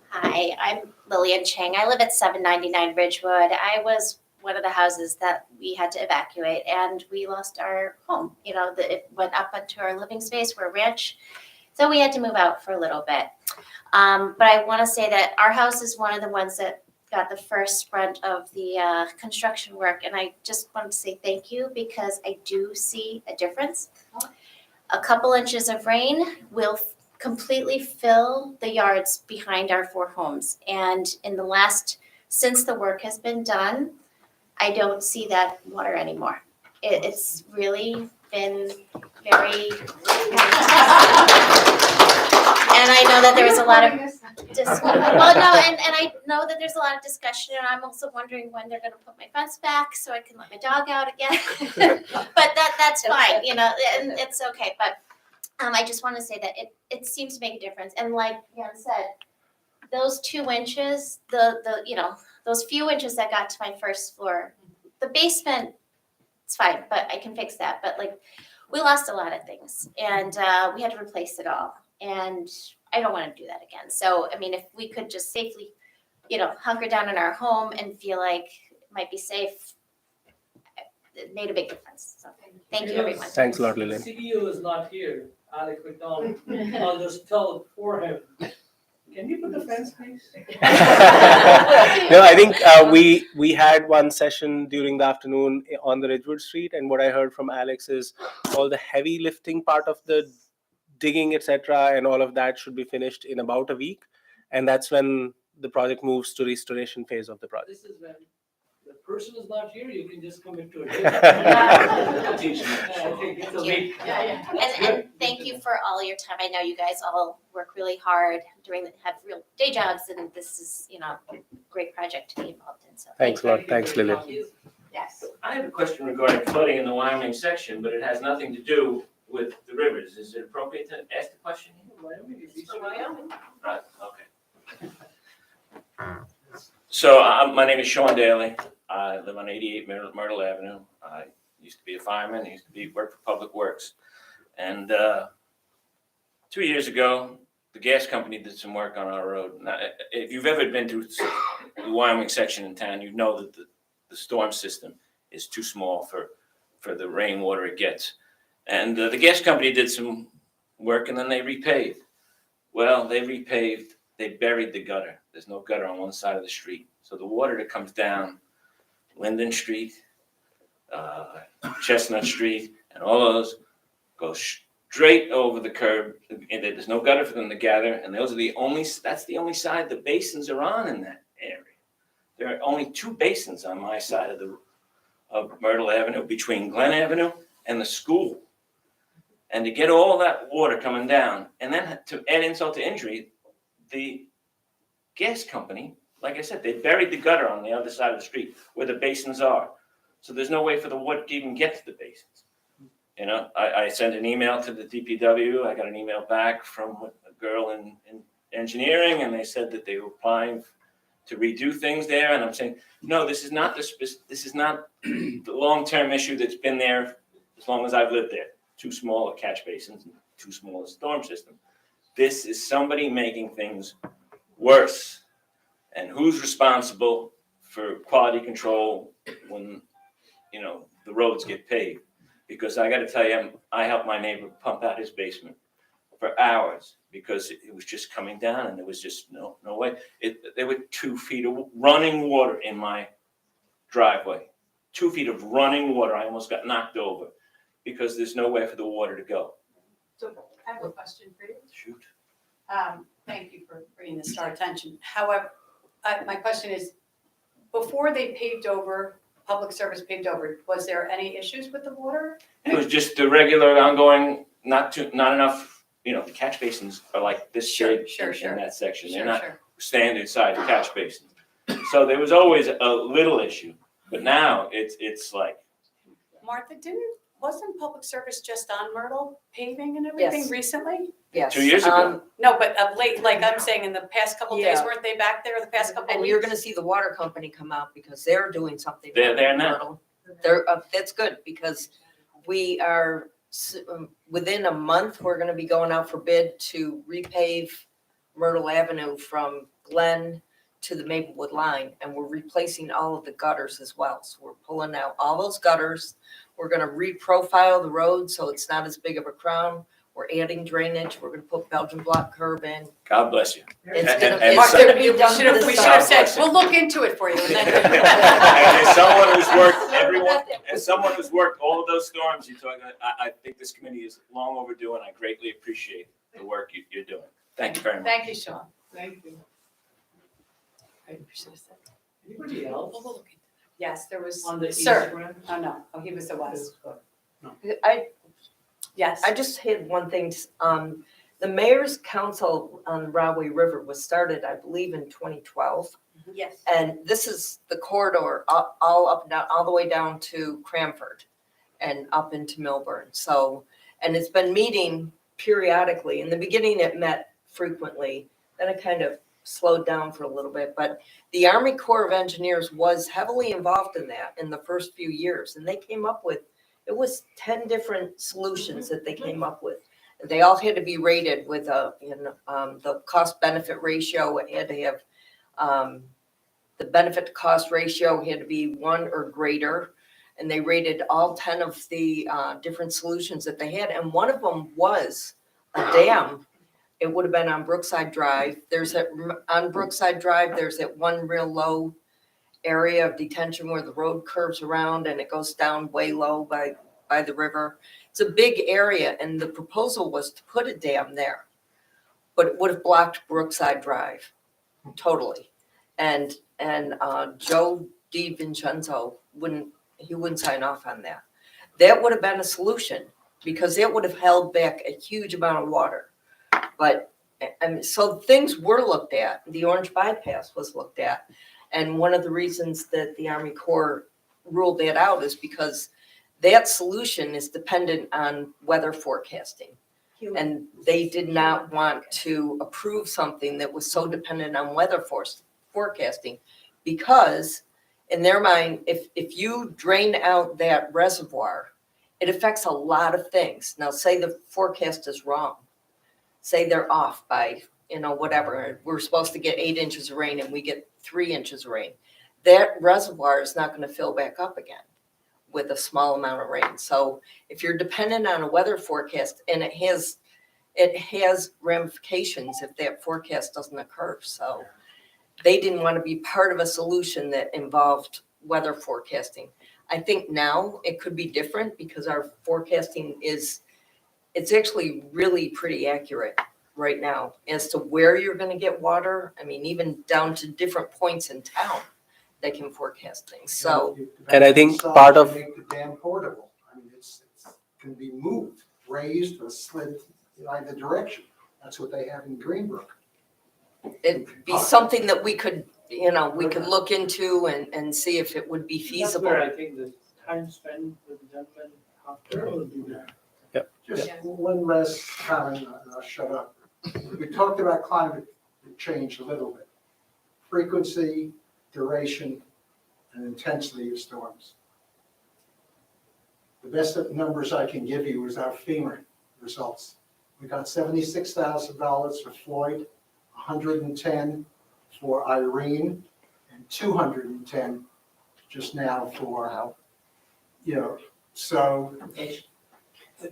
Hi, I'm Lillian Chang. I live at 799 Ridgewood. I was one of the houses that we had to evacuate, and we lost our home. You know, it went up into our living space. We're a ranch, so we had to move out for a little bit. But I want to say that our house is one of the ones that got the first brunt of the construction work, and I just wanted to say thank you because I do see a difference. A couple inches of rain will completely fill the yards behind our four homes. And since the work has been done, I don't see that water anymore. It's really been very. And I know that there was a lot of and I know that there's a lot of discussion, and I'm also wondering when they're gonna put my fence back so I can let my dog out again. But that's fine, you know, and it's okay, but I just wanna say that it seems to make a difference, and like Jan said, those 2 inches, those few inches that got to my first floor, the basement, it's fine, but I can fix that, but like, we lost a lot of things, and we had to replace it all, and I don't wanna do that again. So, I mean, if we could just safely, hunker down in our home and feel like it might be safe, it made a big difference. So, thank you, everyone. Thanks a lot, Lillian. CEO is not here, Alec McDonald. I'll just tell it for him. Can you put the fence, please? No, I think we had one session during the afternoon on the Ridgewood Street, and what I heard from Alex is all the heavy lifting part of the digging, etc., and all of that should be finished in about a week, and that's when the project moves to restoration phase of the project. This is when the person is not here, you can just come into it. Yeah. I think it's a Thank you. week. And thank you for all your time. I know you guys all work really hard have real day jobs, and this is, a great project to be involved in. So Thanks a lot. Thanks, Lillian. yes. I have a question regarding flooding in the Wyoming section, but it has nothing to do with the rivers. Is it appropriate to ask the question? It's for Wyoming. Right, okay. So, my name is Sean Daly. I live on 88 Myrtle Avenue. I used to be a fireman. I used to work for Public Works. And 2 years ago, the gas company did some work on our road. Now, if you've ever been through the Wyoming section in town, you know that the storm system is too small for the rainwater it gets. And the gas company did some work, and then they repaved. Well, they repaved. They buried the gutter. There's no gutter on one side of the street. So the water that comes down Linden Street, Chestnut Street, and all those goes straight over the curb. And there's no gutter for them to gather. And that's the only side the basins are on in that area. There are only 2 basins on my side of Myrtle Avenue between Glen Avenue and the school. And to get all that water coming down, and then to add insult to injury, the gas company, like I said, they buried the gutter on the other side of the street where the basins are. So there's no way for the water to even get to the basins. I sent an email to the DPW. I got an email back from a girl in engineering, and they said that they were applying to redo things there. And I'm saying, no, this is not the long-term issue that's been there as long as I've lived there. 2 smaller catch basins, and 2 smaller storm systems. This is somebody making things worse. And who's responsible for quality control when, the roads get paved? Because I got to tell you, I helped my neighbor pump out his basement for hours because it was just coming down, and there was just no way. There were 2 feet of running water in my driveway. 2 feet of running water. I almost got knocked over because there's no way for the water to go. So I have a question for you. Shoot. Thank you for bringing this to our attention. However, my question is, before they paved over, public service paved over, was there any issues with the water? It was just the regular ongoing, not enough, the catch basins are like this shape in that section. They're not standard size catch basins. So there was always a little issue, but now it's like. Martha, wasn't public service just on Myrtle paving and everything Yes. recently? Yes. 2 years ago. No, but of late, like I'm saying, in the past couple days, Yeah. weren't they back there the past couple of weeks? And you're gonna see the water company come out because they're doing something. They're there in now. Myrtle. They're, that's good because we are within a month, we're gonna be going out for bid to repave Myrtle Avenue from Glen to the Maplewood line, and we're replacing all of the gutters as well. So we're pulling out all those gutters. We're gonna reprofile the road so it's not as big of a crown. We're adding drainage. We're gonna put Belgian block curb in. God bless you. It's And- gonna, and it's so- gonna be We done should have, this we should have summer. said, we'll look into it for you. And then As someone who's worked as someone who's worked all of those storms, I think this committee is long overdue, and I greatly appreciate the work you're doing. Thank you very much. Thank you, Sean. Thank you. Anybody else Yes, there was, on the sir. Instagram? Oh, no, oh, he was the West. Yes, I just had one thing. The Mayor's Council on Rahway River was started, I believe, in 2012. Yes. And this is the corridor, all up and down, all the way down to Cranford and up into Milburn. So, and it's been meeting periodically. In the beginning, it met frequently. Then it kind of slowed down for a little bit. But the Army Corps of Engineers was heavily involved in that in the first few years. And they came up with, it was 10 different solutions that they came up with. They all had to be rated with the cost benefit ratio. It had to have the benefit to cost ratio had to be 1 or greater. And they rated all 10 of the different solutions that they had. And one of them was a dam. It would have been on Brookside Drive. On Brookside Drive, there's that one real low area of detention where the road curves around and it goes down way low by the river. It's a big area, and the proposal was to put a dam there, but it would have blocked Brookside Drive totally. And Joe DiVincenzo wouldn't sign off on that. That would have been a solution because it would have held back a huge amount of water. But so things were looked at. The Orange Bypass was looked at. And one of the reasons that the Army Corps ruled that out is because that solution is dependent on weather forecasting. And they did not want to approve something that was so dependent on weather forecasting because in their mind, if you drain out that reservoir, it affects a lot of things. Now, say the forecast is wrong. Say they're off by, whatever. We're supposed to get 8 inches of rain and we get 3 inches of rain. That reservoir is not going to fill back up again with a small amount of rain. So if you're dependent on a weather forecast and it has ramifications if that forecast doesn't occur. So they didn't want to be part of a solution that involved weather forecasting. I think now it could be different because our forecasting it's actually really pretty accurate right now as to where you're going to get water. I mean, even down to different points in town, they can forecast things. So, And I think part of Make the dam portable. I mean, it's can be moved, raised or slid in either direction. That's what they have in Greenbrook. it'd be something that we could look into and see if it would be That's feasible. where I think the time spent with the gentleman after will be there. Just one last comment, and I'll shut up. We talked about climate change a little bit. Frequency, duration, and intensity of storms. The best numbers I can give you is our FEMA results. We got $76,000 for Floyd, 110 for Irene, and 210 just now for, so.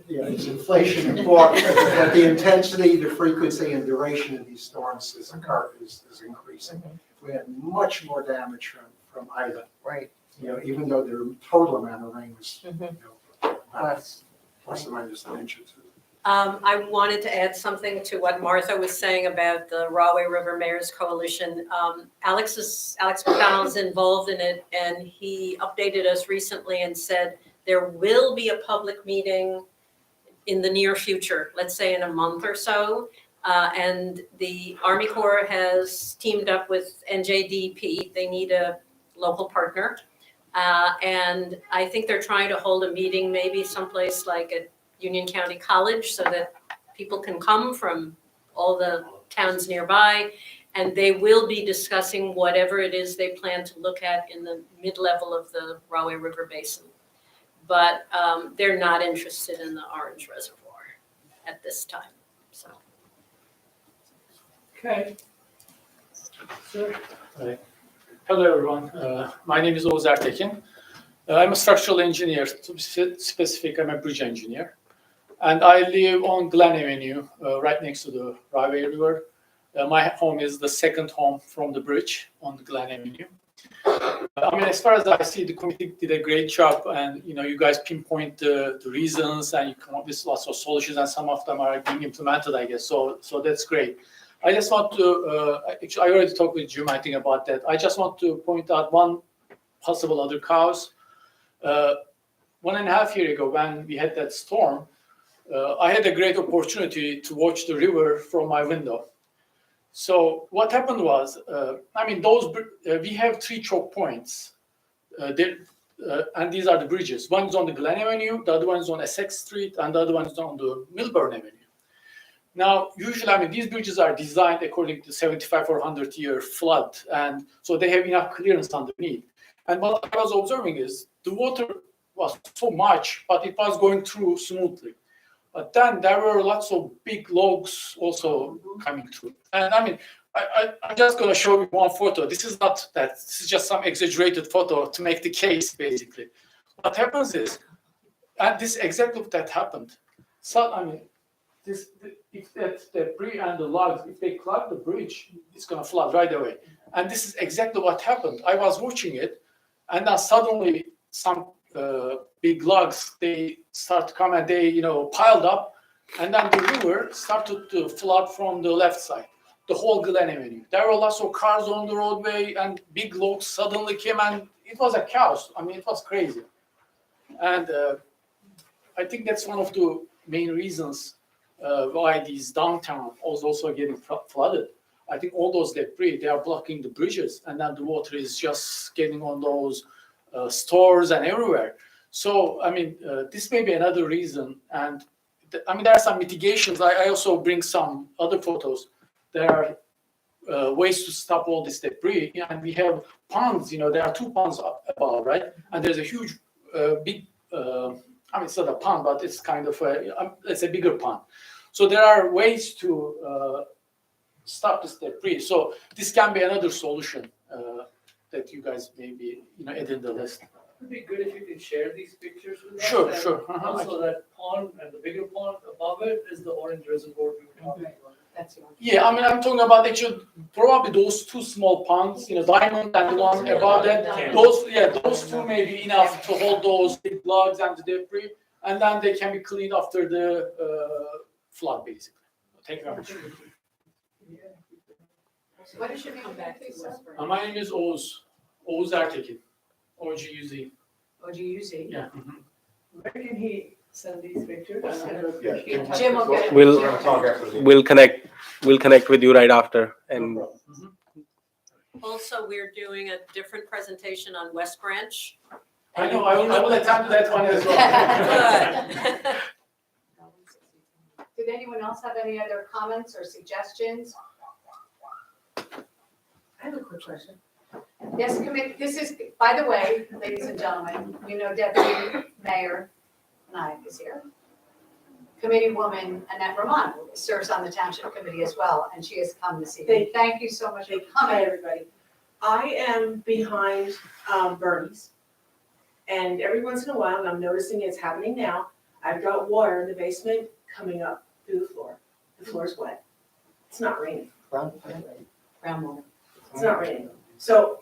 Yeah, it's inflation important, but the intensity, the frequency, and duration of these storms is increasing. We had much more damage from Ida. Right. Even though the total amount of rain was, Less. plus or minus an inch or two. I wanted to add something to what Martha was saying about the Rahway River Mayors Coalition. Alex McDonald is involved in it, and he updated us recently and said there will be a public meeting in the near future, let's say in a month or so. And the Army Corps has teamed up with NJDP. They need a local partner. And I think they're trying to hold a meeting maybe someplace like at Union County College so that people can come from all the towns nearby. And they will be discussing whatever it is they plan to look at in the mid-level of the Rahway River Basin. but they're not interested in the Orange Reservoir at this time, so. Okay. Sir. Hello, everyone. My name is Oğuz Ertekin. I'm a structural engineer. To be specific, I'm a bridge engineer. And I live on Glen Avenue, right next to the Railway River. My home is the second home from the bridge on the Glen Avenue. I mean, as far as I see, the committee did a great job, and you guys pinpoint the reasons, and you come up with lots of solutions, and some of them are being implemented, I guess. So that's great. I just want to actually, I already talked with Jim, I think, about that. I just want to point out one possible other cause. 1.5 years ago, when we had that storm, I had a great opportunity to watch the river from my window. So what happened was, I mean, we have 3 choke points, and these are the bridges. One is on the Glen Avenue, the other one is on Essex Street, and the other one is on the Milburn Avenue. Now, usually, I mean, these bridges are designed according to 75 or 100-year flood, and so they have enough clearance underneath. And what I was observing is the water was so much, but it was going through smoothly. But then there were lots of big logs also coming through. And I mean, I'm just going to show you one photo. This is not that. This is just some exaggerated photo to make the case, basically. What happens is, and this exactly what that happened. So, I mean, if that debris and the logs, if they clog the bridge, it's going to flood right away. And this is exactly what happened. I was watching it, and then suddenly some big logs, they start to come and they piled up, and then the river started to flood from the left side, the whole Glen Avenue. There were lots of cars on the roadway, and big logs suddenly came, and it was a chaos. I mean, it was crazy. And I think that's one of the main reasons why these downtown was also getting flooded. I think all those debris, they are blocking the bridges, and then the water is just getting on those stores and everywhere. So, I mean, this may be another reason. And I mean, there are some mitigations. I also bring some other photos. There are ways to stop all this debris. And we have ponds, there are 2 ponds above, right? And there's a huge, big, I mean, it's not a pond, but it's kind of it's a bigger pond. So there are ways to stop this debris. So this can be another solution that you guys maybe add in the list. It would be good if you could share these pictures with us. Sure, And sure. Also, that pond and the bigger pond above it is the Orange Reservoir we were talking about. That's yours. Yeah, I mean, I'm talking about actually probably those 2 small ponds, Diamond and the one above that. Those 2 may be enough to hold those big logs and the debris, and then they can be cleaned after the flood, basically. Thank you very much. What is your name back to, sir? My name is Oğuz Ertekin, OGUZ. OGUZ? Yeah. Where can he send these pictures? Jim will get it. We'll connect with you right after. And Also, we're doing a different presentation on West Branch. I know, I will attend to that one as well. Good. Did anyone else have any other comments or suggestions? I have a quick question. Yes, this is, by the way, ladies and gentlemen, Deputy Mayor Nayak is here. Committee woman Annette Ramon serves on the Township Committee as well, and she has come this evening. Thank you so much for Hi, coming. everybody. I am behind Bernie's. And every once in a while, and I'm noticing it's happening now, I've got water in the basement coming up through the floor. The floor's wet. It's not raining. Brown It's not raining. So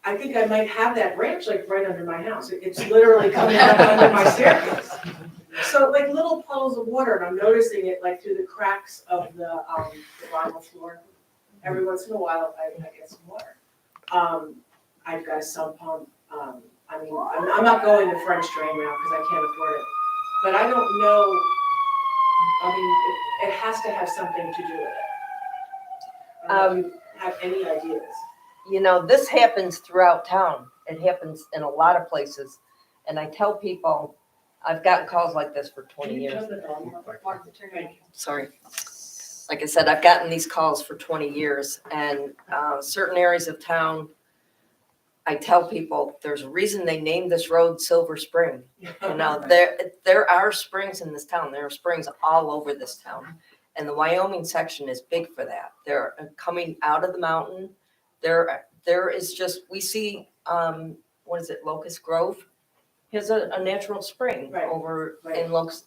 I think I might have that branch like right under my house. It's literally coming up under my staircase. So like little puddles of water, and I'm noticing it like through the cracks of the vinyl floor. Every once in a while, I get some water. I've got a sump pump. I mean, I'm not going the French drain now because I can't afford it. But I don't know, I mean, it has to have something to do with it. I don't know if you have any ideas. This happens throughout town. It happens in a lot of places. And I tell people, I've gotten calls like this for 20 years. Sorry. Like I said, I've gotten these calls for 20 years, and certain areas of town, I tell people, there's a reason they named this road Silver Spring. You know, there are springs in this town. There are springs all over this town. And the Wyoming section is big for that. They're coming out of the mountain. There is just, we see, what is it, Locust Grove? Here's a natural spring Right, over right. in Locust.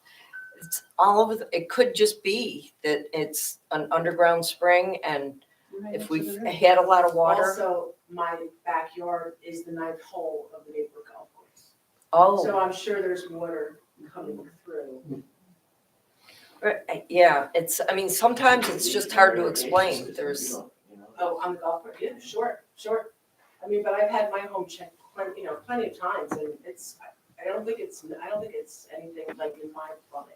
It's all over, it could just be that it's an underground spring, and if we've had a lot of water. Also, my backyard is the 9th hole of the neighbor golf course. Oh. So I'm sure there's water coming through. Yeah, it's, I mean, sometimes it's just hard to explain. There's, Oh, on the golf course, yeah, sure. I mean, but I've had my home checked, plenty of times, and I don't think it's anything like in my plumbing.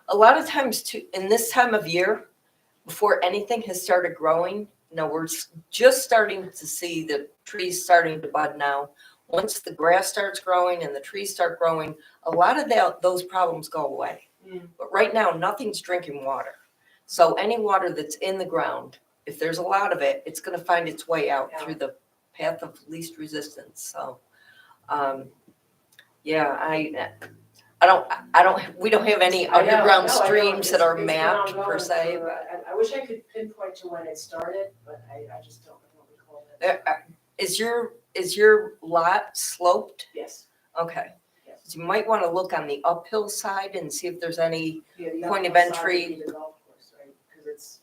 a lot of times too, in this time of year, before anything has started growing, we're just starting to see the trees starting to bud now. Once the grass starts growing and the trees start growing, a lot of those problems go away. But right now, nothing's drinking water. So any water that's in the ground, if there's a lot of it, it's going to find its way out through the path of least resistance. So, yeah, we don't have any underground streams that are mapped per se. I wish I could pinpoint to when it started, but I just don't recall it. Is your lot sloped? Yes. Okay. Yes. So you might want to look on the uphill side and see if there's any Yeah, the point of uphill side entry. would be the golf course, right? Because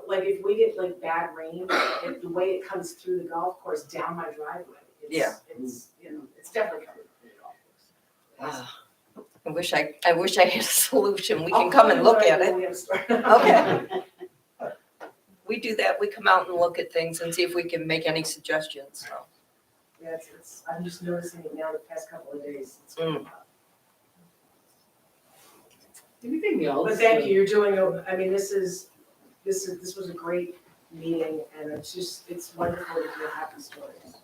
like if we get like bad rain, the way it comes through the golf course down my driveway, it's definitely coming through the golf course. I wish I had a solution. We can come and look at it. Okay. We do that. We come out and look at things and see if we can make any suggestions. So. Yeah, I'm just noticing it now the past couple of days. Anything else? But thank you, you're doing, this was a great meeting, and it's wonderful to hear happy stories.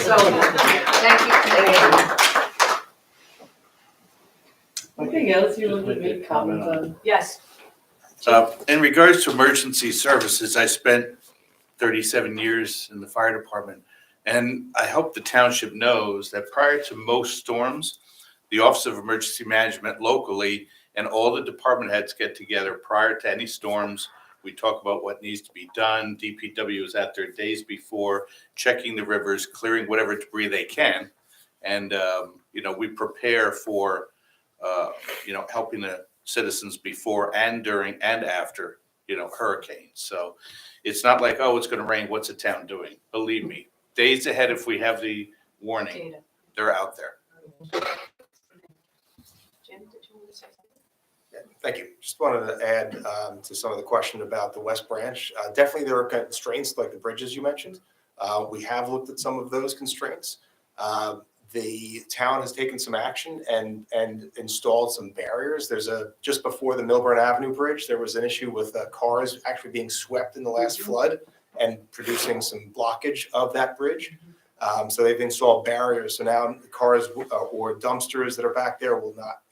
So, thank you. Anything else you want to make comment on? Yes. In regards to emergency services, I spent 37 years in the fire department. And I hope the township knows that prior to most storms, the Office of Emergency Management locally and all the department heads get together prior to any storms. We talk about what needs to be done. DPW is out there days before, checking the rivers, clearing whatever debris they can. And, we prepare for, helping the citizens before and during and after, hurricanes. So it's not like, oh, it's going to rain. What's the town doing? Believe me, days ahead, if we have the warning, they're out there. Jim, did you want to say something? Yeah, thank you. Just wanted to add to some of the question about the West Branch. Definitely there are constraints like the bridges you mentioned. We have looked at some of those constraints. The town has taken some action and installed some barriers. Just before the Milburn Avenue Bridge, there was an issue with cars actually being swept in the last flood and producing some blockage of that bridge. So they've installed barriers. So now cars or dumpsters that are back there will not,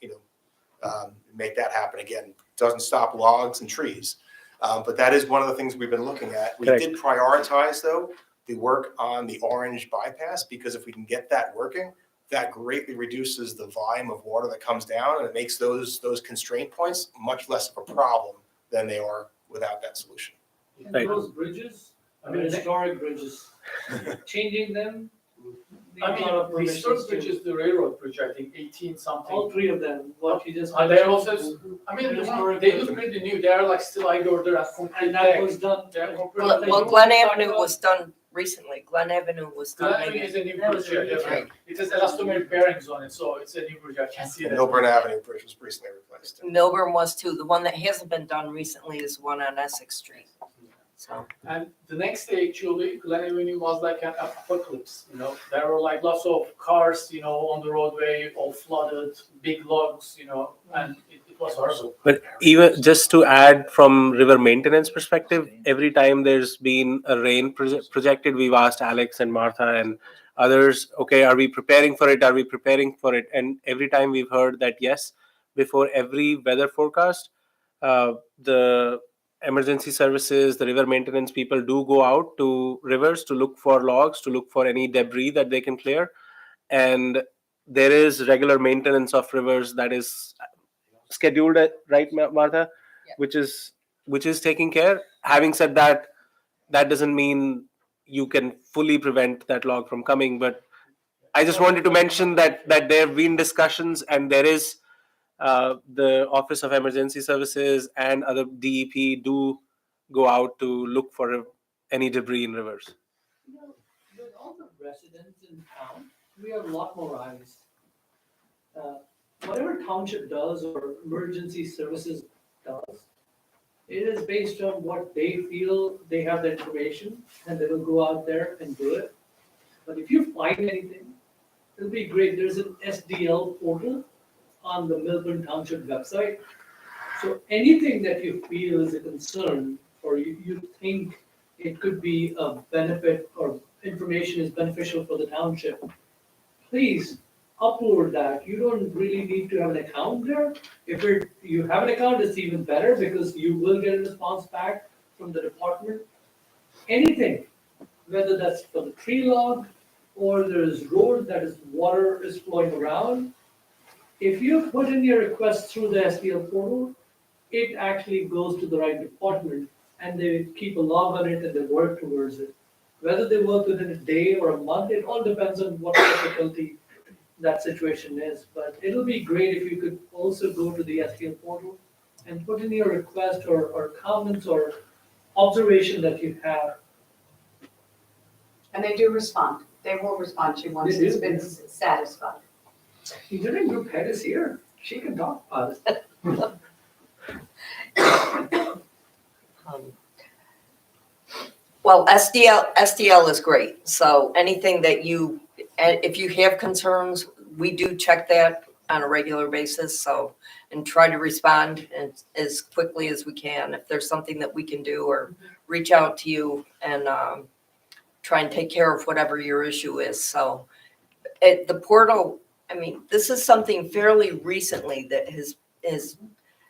make that happen again. Doesn't stop logs and trees. But that is one of the things we've been looking at. We did prioritize, though, the work on the orange bypass, because if we can get that working, that greatly reduces the volume of water that comes down, and it makes those constraint points much less of a problem than they are without that solution. And those bridges, historic bridges, changing them. The historic bridge is the railroad bridge, I think, 18 something. All three of them, what you just. They're also, they look pretty new. They are like still high order and complete. And that was done. Well, Glen Avenue was done recently. Glen Avenue was done. Glen Avenue is a new bridge, yeah. It has elastomeric bearings on it, so it's a new bridge. I can see The that. Milburn Avenue Bridge was recently replaced. Milburn was too. The one that hasn't been done recently is the one on Essex Street. So. And the next day, actually, Glen Avenue was like an apocalypse. There were like lots of cars, on the roadway, all flooded, big logs, and it was horrible. But even just to add from river maintenance perspective, every time there's been a rain projected, we've asked Alex and Martha and others, okay, are we preparing for it? Are we preparing for it? And every time we've heard that yes, before every weather forecast, the emergency services, the river maintenance people do go out to rivers to look for logs, to look for any debris that they can clear. And there is regular maintenance of rivers that is scheduled right, Martha? Yeah. Which is taking care. Having said that, that doesn't mean you can fully prevent that log from coming. But I just wanted to mention that there have been discussions, and there is the Office of Emergency Services and other DEP do go out to look for any debris in rivers. You know, with all the residents in town, we have a lot more eyes. Whatever township does or emergency services does, it is based on what they feel they have the information, and they will go out there and do it. But if you find anything, it'll be great. There's an SDL portal on the Milburn Township website. So anything that you feel is a concern, or you think it could be a benefit or information is beneficial for the township, please upload that. You don't really need to have an account there. If you have an account, it's even better because you will get a response back from the department. Anything, whether that's for the tree log or there's road that is water is flowing around, if you put in your request through the SDL portal, it actually goes to the right department and they keep a log on it and they work towards it. Whether they work within a day or a month, it all depends on what difficulty that situation is. But it'll be great if you could also go to the SDL portal and put in your request or comments or observation that you have. And they do respond. They will respond to you once They it's do. been satisfied. Engineering group head is here. She can talk about it. Well, SDL is great. So anything that if you have concerns, we do check that on a regular basis. So, and try to respond as quickly as we can. If there's something that we can do, or reach out to you and try and take care of whatever your issue is. So the portal, I mean, this is something fairly recently that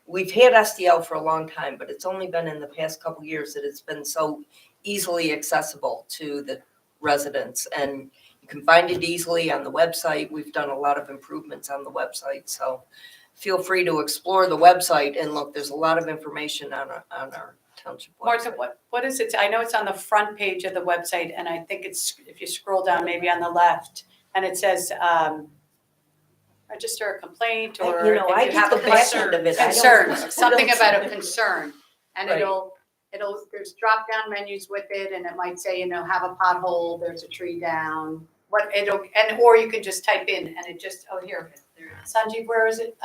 we've had SDL for a long time, but it's only been in the past couple of years that it's been so easily accessible to the residents, and you can find it easily on the website. We've done a lot of improvements on the website, so feel free to explore the website and look. There's a lot of information on our township website. Martha, what is it? I know it's on the front page of the website, and I think it's, if you scroll down maybe on the left, and it says register a complaint, or You know, I if you have get a the back end of it. I don't- concern, something about a concern. And Right. There's drop-down menus with it, and it might say, have a pothole, there's a tree down. Or you can just type in, and it just, oh, here, Sanjeev, where is it?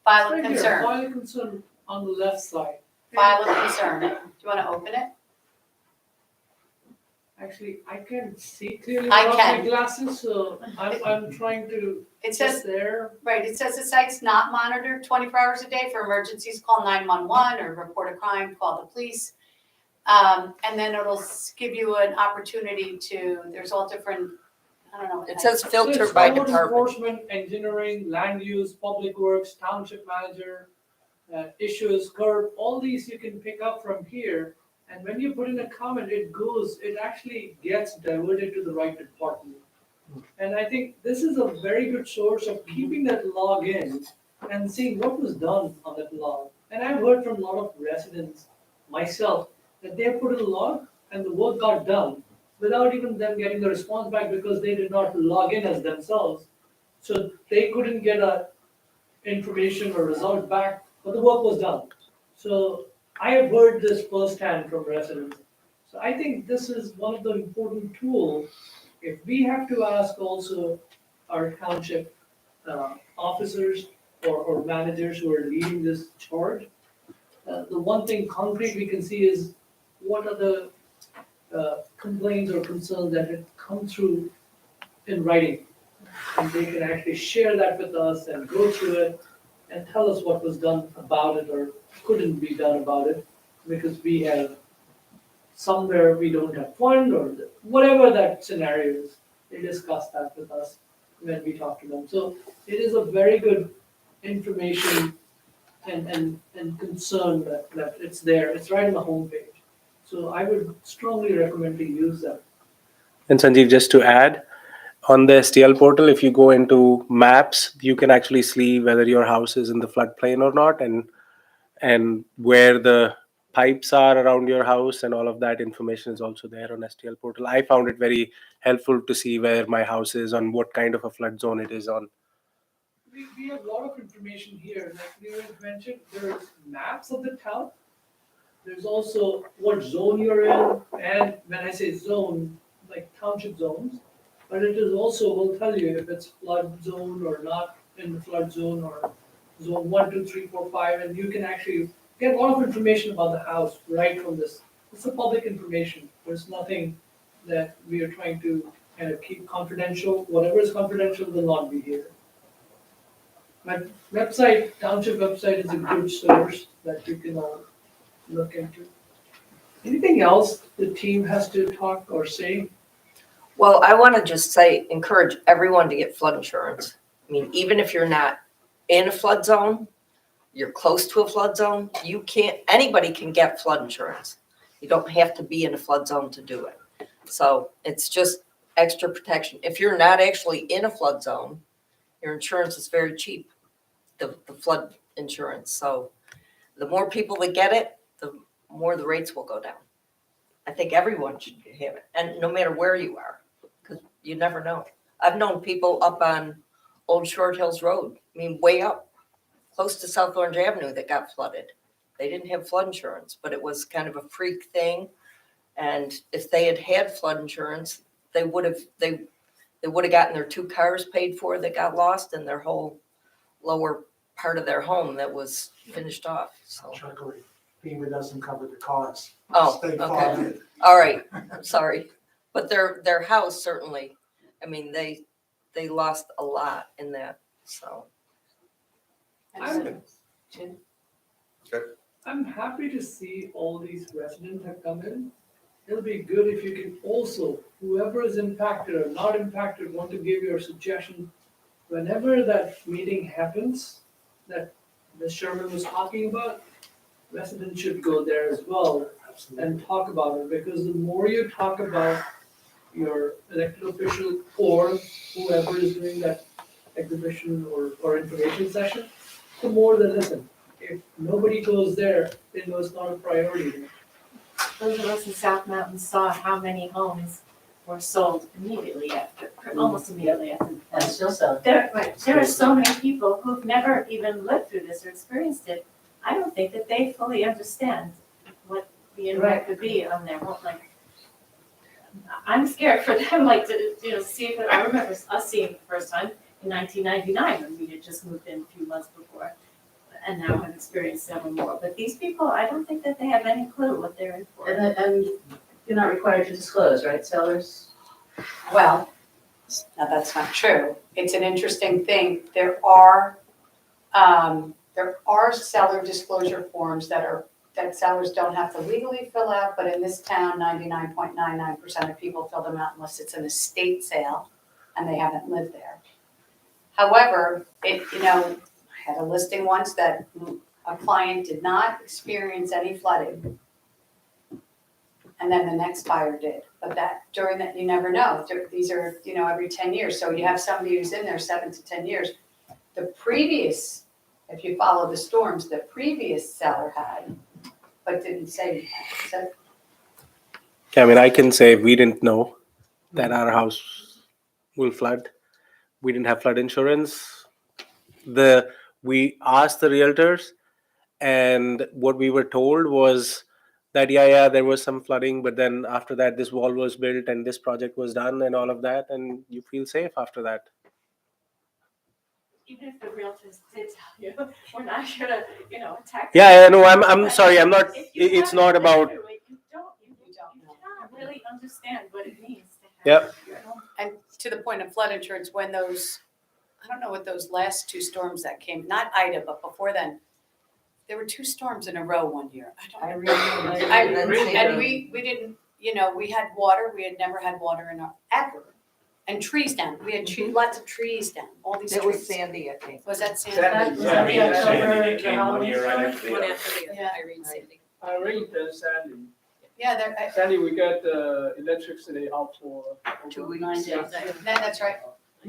File Right of here, concern, file of concern on the left side. file of concern. Do you want to open it? Actually, I can't see clearly I without my can. glasses, so I'm trying to It get says, there. right, it says the site's not monitored 24 hours a day. For emergencies, call 911, or report a crime, call the police. And then it'll give you an opportunity there's all different, I don't know. It says So filter it's by code department. enforcement, engineering, land use, public works, township manager, issues, curb, all these you can pick up from here. And when you put in a comment, it actually gets diverted to the right department. And I think this is a very good source of keeping that log in and seeing what was done on that log. And I've heard from a lot of residents, myself, that they put in a log and the work got done without even them getting the response back because they did not log in as themselves. So they couldn't get a information or result back, but the work was done. So I have heard this firsthand from residents. So I think this is one of the important tools. If we have to ask also our township officers or managers who are leading this charge, the one thing concrete we can see is what are the complaints or concerns that have come through in writing. And they can actually share that with us and go through it and tell us what was done about it or couldn't be done about it, because we have somewhere we don't have fund or whatever that scenario is. They discuss that with us when we talk to them. So it is a very good information and concern that it's there. It's right on the homepage. So I would strongly recommend to use that. And Sanjeev, just to add, on the STL portal, if you go into maps, you can actually see whether your house is in the floodplain or not, and where the pipes are around your house, and all of that information is also there on STL portal. I found it very helpful to see where my house is, on what kind of a flood zone it is on. We have a lot of information here. Like you had mentioned, there's maps of the town. There's also what zone you're in, and when I say zone, like township zones, but it is also will tell you if it's flood zone or not in the flood zone, or zone 1, 2, 3, 4, 5, and you can actually get a lot of information about the house right from this. It's a public information. There's nothing that we are trying to kind of keep confidential. Whatever is confidential will not be here. My website, township website, is a good source that you can all look into. Anything else the team has to talk or say? Well, I want to just say, encourage everyone to get flood insurance. I mean, even if you're not in a flood zone, you're close to a flood zone, anybody can get flood insurance. You don't have to be in a flood zone to do it. So it's just extra protection. If you're not actually in a flood zone, your insurance is very cheap, the flood insurance. So the more people that get it, the more the rates will go down. I think everyone should have it, and no matter where you are, because you never know. I've known people up on Old Short Hills Road, I mean, way up, close to South Orange Avenue, that got flooded. They didn't have flood insurance, but it was kind of a freak thing. And if they had had flood insurance, they would have gotten their 2 cars paid for that got lost, and their whole lower part of their home that was finished off. So. Chuckling, FEMA doesn't cover the cars. Oh, State okay. farm did. All right, I'm sorry. But their house certainly, I mean, they lost a lot in that, so. I'm happy to see all these residents have come in. It'll be good if you can also, whoever is impacted or not impacted, want to give your suggestion. Whenever that meeting happens, that Ms. Sherman was talking about, residents should go there as well and talk about it, because the more you talk about your elected official or whoever is doing that exhibition or information session, the more they listen. If nobody goes there, they know it's not a priority. Those of us in South Mountain saw how many homes were sold immediately after, almost immediately after. And still so. There are so many people who've never even lived through this or experienced it. I don't think that they fully understand what the impact would be on their home. Like, I'm scared for them, like, to see if, I remember us seeing it the first time in 1999 when we had just moved in a few months before, and now have experienced several more. But these people, I don't think that they have any clue what they're in for. And you're not required to disclose, right, sellers? Well, now that's not true. It's an interesting thing. There are seller disclosure forms that sellers don't have to legally fill out, but in this town, 99.99% of people fill them out unless it's an estate sale and they haven't lived there. However, I had a listing once that a client did not experience any flooding. And then the next buyer did, but during that, you never know. These are, every 10 years. So you have somebody who's in there 7 to 10 years. The previous, if you follow the storms, the previous seller had, but didn't say anything. Yeah, I mean, I can say we didn't know that our house will flood. We didn't have flood insurance. We asked the realtors, and what we were told was that there was some flooding, but then after that this wall was built and this project was done and all of that, and you feel safe after that. Even if the realtors did tell you, we're not here to, attack. Yeah, no, I'm sorry, I'm not. It's not about. You cannot really understand what it means to have Yep. your home. And to the point of flood insurance, when I don't know what those last 2 storms that came, not Ida, but before then, there were 2 storms in a row one year. And we didn't, we had water. We had never had water ever. And trees down, we had lots of trees down, all these trees. It was Sandy, I think. Was that Sandy? Sandy. Was that the October, They the came 1 Halloween year right store? after the One other. after the other, Yeah. Irene, Sandy. Irene and Sandy. Yeah, they're, Sandy, we got electricity out for 2 weeks. 9 days. that's right.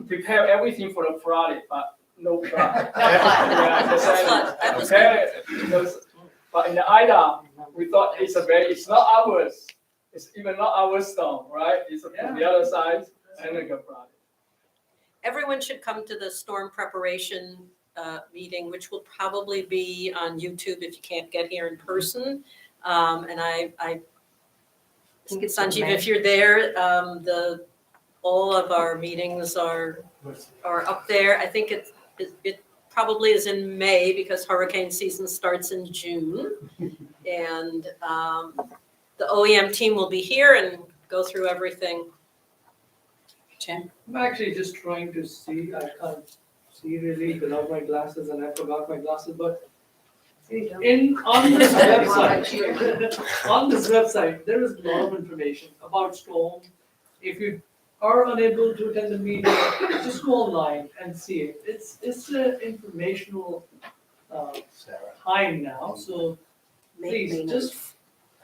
prepare everything for the flood, but no flood. No flood. Yeah, the Flood, that Sandy. was Prepare it, because, but in the Ida, we thought it's not ours. It's even not our storm, right? It's from the other side, and it got flooded. Everyone should come to the storm preparation meeting, which will probably be on YouTube if you can't get here in person. And I think it's Sanjeev, if you're there, all of our meetings are up there. I think it probably is in May because hurricane season starts in June. And the OEM team will be here and go through everything. Jim? I'm actually just trying to see, I can't see really without my glasses and I forgot my glasses, but on this website, there is a lot of information about storm. If you are unable to attend the meeting, just go online and see it. It's an informational time now, so please just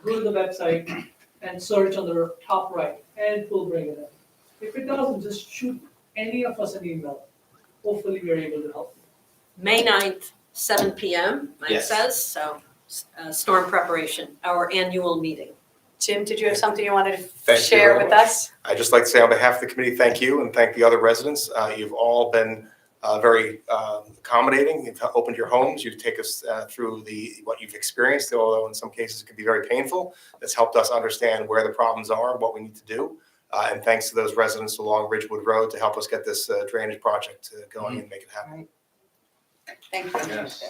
go to the website and search on the top right and it will bring it up. If it doesn't, just shoot any of us an email. Hopefully we're able to help. May 9th, 7 PM, it Yes. says, so storm preparation, our annual meeting. Jim, did you have something you wanted to Thank you share very with much. us? I'd just like to say on behalf of the committee, thank you and thank the other residents. You've all been very accommodating. You've opened your homes. You've taken us through what you've experienced, although in some cases it can be very painful. That's helped us understand where the problems are, what we need to do. And thanks to those residents along Ridgewood Road to help us get this drainage project going and make it happen. Thank you. Yes.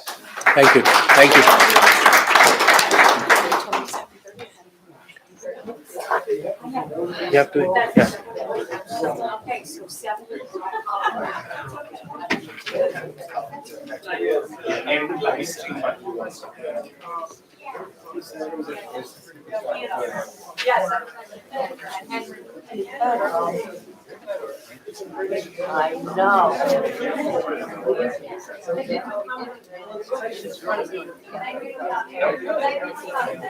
Thank you. Thank you. You have to, yeah. Okay, so 7. Yes. I know.